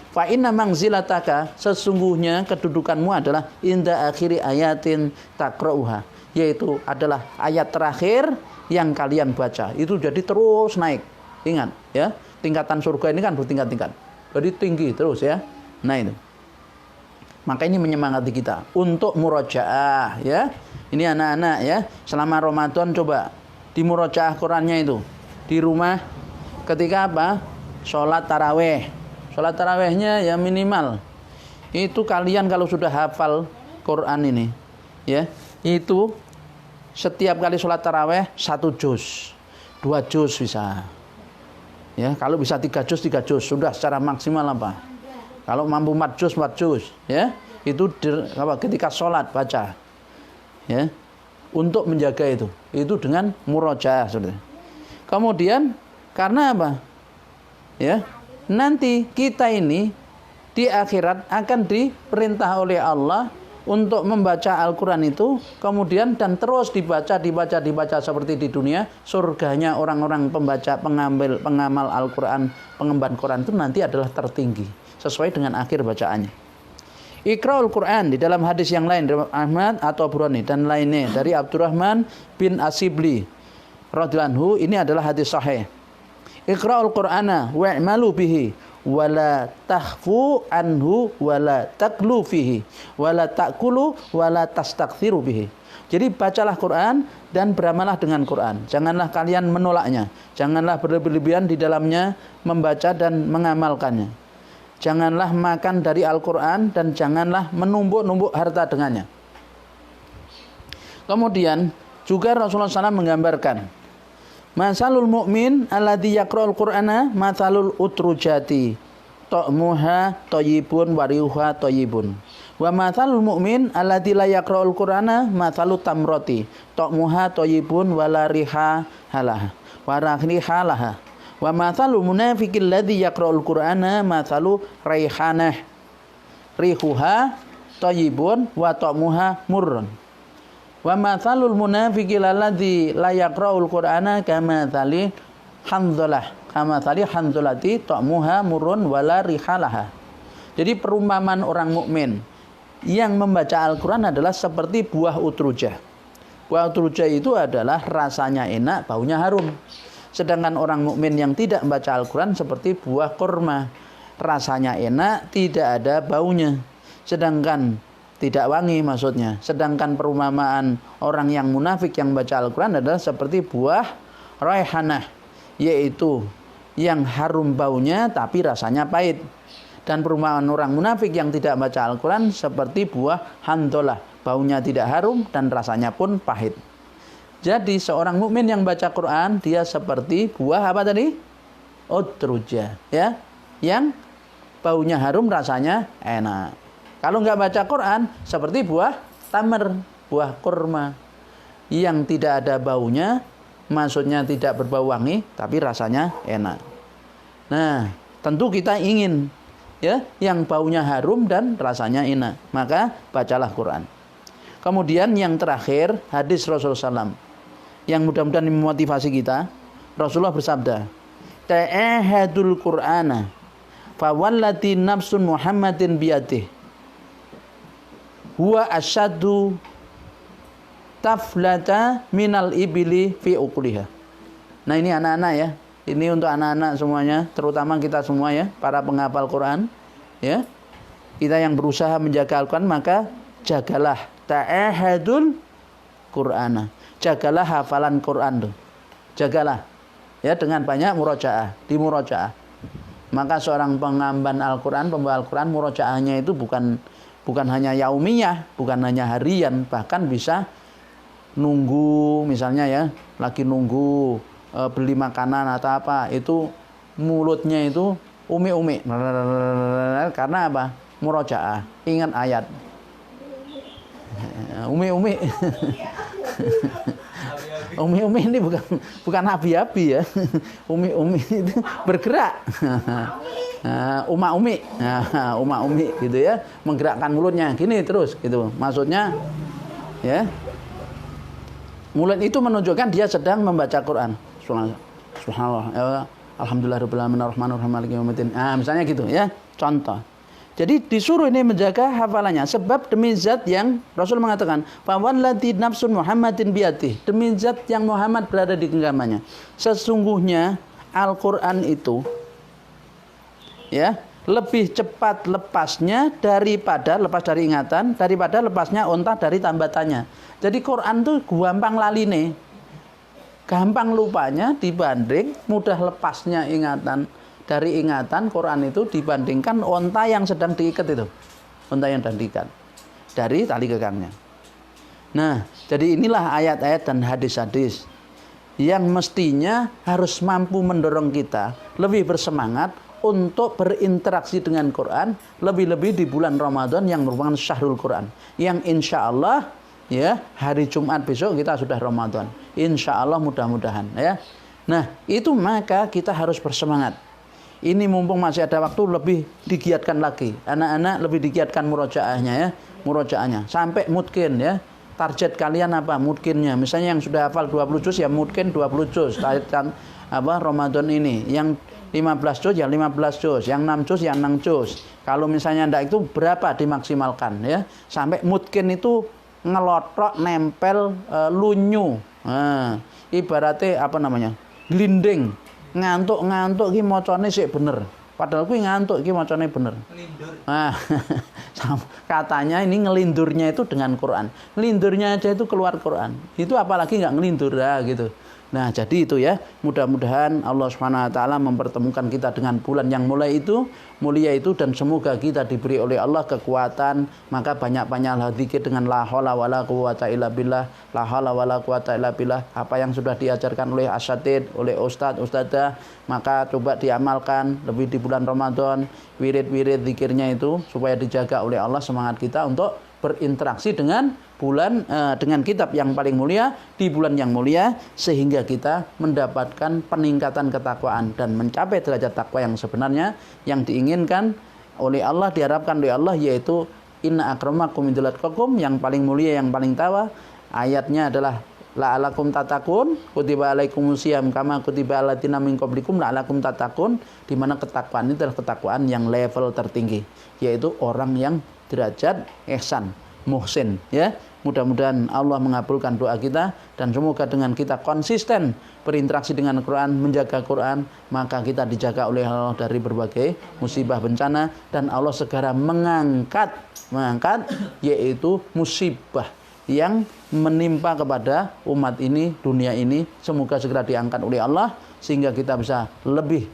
Speaker 1: Fa inna mangzilataka, sesungguhnya kedudukanmu adalah inda akhiri ayatin takra'uha, yaitu adalah ayat terakhir yang kalian baca. Itu jadi terus naik. Ingat ya, tingkatan surga ini kan bertingkat-tingkat. Jadi tinggi terus ya. Nah itu. Maka ini menyemangati kita untuk murojaah ya. Ini anak-anak ya, selama Ramadan coba di murojaah Qurannya itu. Di rumah ketika apa? Sholat taraweh. Sholat tarawehnya ya minimal. Itu kalian kalau sudah hafal Quran ini ya, itu setiap kali sholat taraweh 1 juz, 2 juz bisa. Ya, kalau bisa 3 juz sudah secara maksimal apa? Kalau mampu 4 juz ya, itu ketika sholat baca. Ya. Untuk menjaga itu dengan murojaah saudara. Kemudian karena apa? Ya, nanti kita ini di akhirat akan diperintah oleh Allah untuk membaca Al-Quran itu, kemudian dan terus dibaca seperti di dunia. Surganya orang-orang pembaca, pengamal Al-Quran, pengemban Quran itu nanti adalah tertinggi sesuai dengan akhir bacaannya. Iqra'ul Quran, di dalam hadis yang lain dari Ahmad atau Burani dan lainnya dari Abdurrahman bin Asibli radhiyallahu anhu, ini adalah hadis sahih. Iqra'ul Qur'ana wa'malu bihi wala tahfu anhu wala taqlu fihi wala ta'kulu wala tastakthiru bihi. Jadi bacalah Quran dan beramallah dengan Quran. Janganlah kalian menolaknya. Janganlah berlebihan di dalamnya membaca dan mengamalkannya. Janganlah makan dari Al-Quran dan janganlah menumbuk-numbuk harta dengannya. Kemudian juga Rasulullah SAW menggambarkan masalul mu'min alladzi yaqra'ul qur'ana matsalul utrujati ta'muha thayyibun wa rihuha thayyibun wa matsalul mu'min alladzi la yaqra'ul qur'ana matsalut tamrati ta'muha thayyibun wa la riha halah wa riha laha wa matsalul munafiqil ladzi yaqra'ul qur'ana matsalu raihanah rihuha thayyibun wa ta'muha murrun. Wa matsalul munafiqil alladzi la yaqra'ul qur'ana kamatsali hanzalati ta'muha murrun wala rihalaha. Jadi perumpamaan orang mukmin yang membaca Al-Qur'an adalah seperti buah utrujah. Buah utrujah itu adalah rasanya enak, baunya harum. Sedangkan orang mukmin yang tidak membaca Al-Qur'an seperti buah kurma. Rasanya enak, tidak ada baunya. Sedangkan tidak wangi maksudnya. Sedangkan perumpamaan orang yang munafik yang baca Al-Quran adalah seperti buah raihanah, yaitu yang harum baunya tapi rasanya pahit. Dan perumpamaan orang munafik yang tidak baca Al-Quran seperti buah handolah, baunya tidak harum dan rasanya pun pahit. Jadi seorang mukmin yang baca Quran dia seperti buah apa tadi? Utrujah ya, yang baunya harum rasanya enak. Kalau nggak baca Quran, seperti buah tamar, buah kurma, yang tidak ada baunya, maksudnya tidak berbau wangi, tapi rasanya enak. Nah, tentu kita ingin ya, yang baunya harum dan rasanya enak. Maka bacalah Quran. Kemudian yang terakhir, hadis Rasulullah SAW, yang mudah-mudahan memotivasi kita. Rasulullah bersabda, ta'ahadul Qur'ana, fawallati nafsun Muhammadin biyadih. Huwa asyaddu taflata minal ibili fi uqliha. Nah ini anak-anak ya. Ini untuk anak-anak semuanya, terutama kita semua ya, para penghafal Quran ya. Kita yang berusaha menjaga Al-Quran, maka jagalah ta'ahadul Qur'ana. Jagalah hafalan Quran tuh. Jagalah ya dengan banyak murojaah, di murojaah. Maka seorang pengamban Al-Quran, pembawa Al-Quran, murojaahnya itu bukan hanya yaumiyah, bukan hanya harian, bahkan bisa nunggu misalnya ya, lagi nunggu beli makanan atau apa, itu mulutnya itu umi-umi. Karena apa? Murojaah, ingat ayat. Umi-umi. Umi-umi ini bukan abi-abi ya. Umi-umi itu bergerak. Umi, umi gitu ya, menggerakkan mulutnya gini terus gitu. Maksudnya ya, mulut itu menunjukkan dia sedang membaca Quran. Subhanallah. Alhamdulillahirabbil alamin arrahmanir rahim maliki yaumiddin. Misalnya gitu ya, contoh. Jadi disuruh ini menjaga hafalannya sebab demi zat yang Rasul mengatakan, "Fawallati nafsun Muhammadin biyadihi." Demi zat yang Muhammad berada di genggamannya. Sesungguhnya Al-Qur'an itu ya, lebih cepat lepasnya daripada lepas dari ingatan, daripada lepasnya unta dari tambatannya. Jadi Quran tuh gampang laline. Gampang lupanya dibanding mudah lepasnya ingatan. Dari ingatan Quran itu dibandingkan onta yang sedang diikat itu. Onta yang sedang diikat dari tali gegangnya. Nah, jadi inilah ayat-ayat dan hadis-hadis yang mestinya harus mampu mendorong kita lebih bersemangat untuk berinteraksi dengan Quran, lebih-lebih di bulan Ramadan yang merupakan syahrul Quran. Yang insya Allah ya hari Jumat besok kita sudah Ramadan. Insya Allah mudah-mudahan ya. Nah, itu maka kita harus bersemangat. Ini mumpung masih ada waktu lebih digiatkan lagi. Anak-anak lebih digiatkan murojaahnya ya, murojaahnya sampai mungkin ya. Target kalian apa? Mungkinnya. Misalnya yang sudah hafal 20 juz ya mungkin 20 juz. Targetkan apa Ramadan ini. Yang 15 juz ya 15 juz, yang 6 juz ya 6 juz. Kalau misalnya ndak itu berapa dimaksimalkan ya. Sampai mungkin itu ngelotok nempel lunyu. Nah, ibaratnya apa namanya? Glinding. Ngantuk ki macane sik bener. Padahal kuwi ngantuk ki macane bener. Ngelindur. Nah, katanya ini ngelindurnya itu dengan Quran. Ngelindurnya aja itu keluar Quran. Itu apalagi enggak ngelindur gitu. Nah, jadi itu ya, mudah-mudahan Allah Subhanahu wa taala mempertemukan kita dengan bulan yang mulia itu dan semoga kita diberi oleh Allah kekuatan, maka banyak-banyaklah zikir dengan la haula wala quwata illa billah, la haula wala quwata illa billah. Apa yang sudah diajarkan oleh asatid, oleh ustadzah, maka coba diamalkan lebih di bulan Ramadan, wirid-wirid zikirnya itu supaya dijaga oleh Allah semangat kita untuk berinteraksi dengan dengan kitab yang paling mulia di bulan yang mulia sehingga kita mendapatkan peningkatan ketakwaan dan mencapai derajat takwa yang sebenarnya yang diinginkan oleh Allah, diharapkan oleh Allah, yaitu inna akramakum indallatqakum, yang paling mulia yang paling tawa. Ayatnya adalah la'alakum tatakun, kutiba alaikumusiyam kama kutiba alatina min qablikum la'alakum tatakun, di mana ketakwaan itu adalah ketakwaan yang level tertinggi, yaitu orang yang derajat ihsan, muhsin ya. Mudah-mudahan Allah mengabulkan doa kita dan semoga dengan kita konsisten berinteraksi dengan Quran, menjaga Quran, maka kita dijaga oleh Allah dari berbagai musibah bencana dan Allah segera mengangkat yaitu musibah yang menimpa kepada umat ini, dunia ini, semoga segera diangkat oleh Allah sehingga kita bisa lebih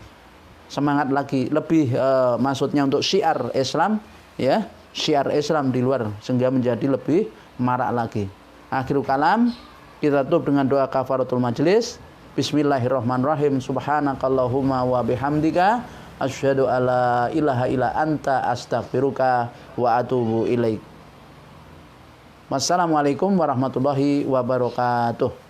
Speaker 1: semangat lagi, lebih maksudnya untuk syiar Islam ya, syiar Islam di luar sehingga menjadi lebih marak lagi. Akhirul kalam, kita tutup dengan doa kafaratul majlis. Bismillahirrahmanirrahim. Subhanakallahumma wa bihamdika asyhadu alla ilaha illa anta astaghfiruka wa atubu ilaik. Wassalamualaikum warahmatullahi wabarakatuh.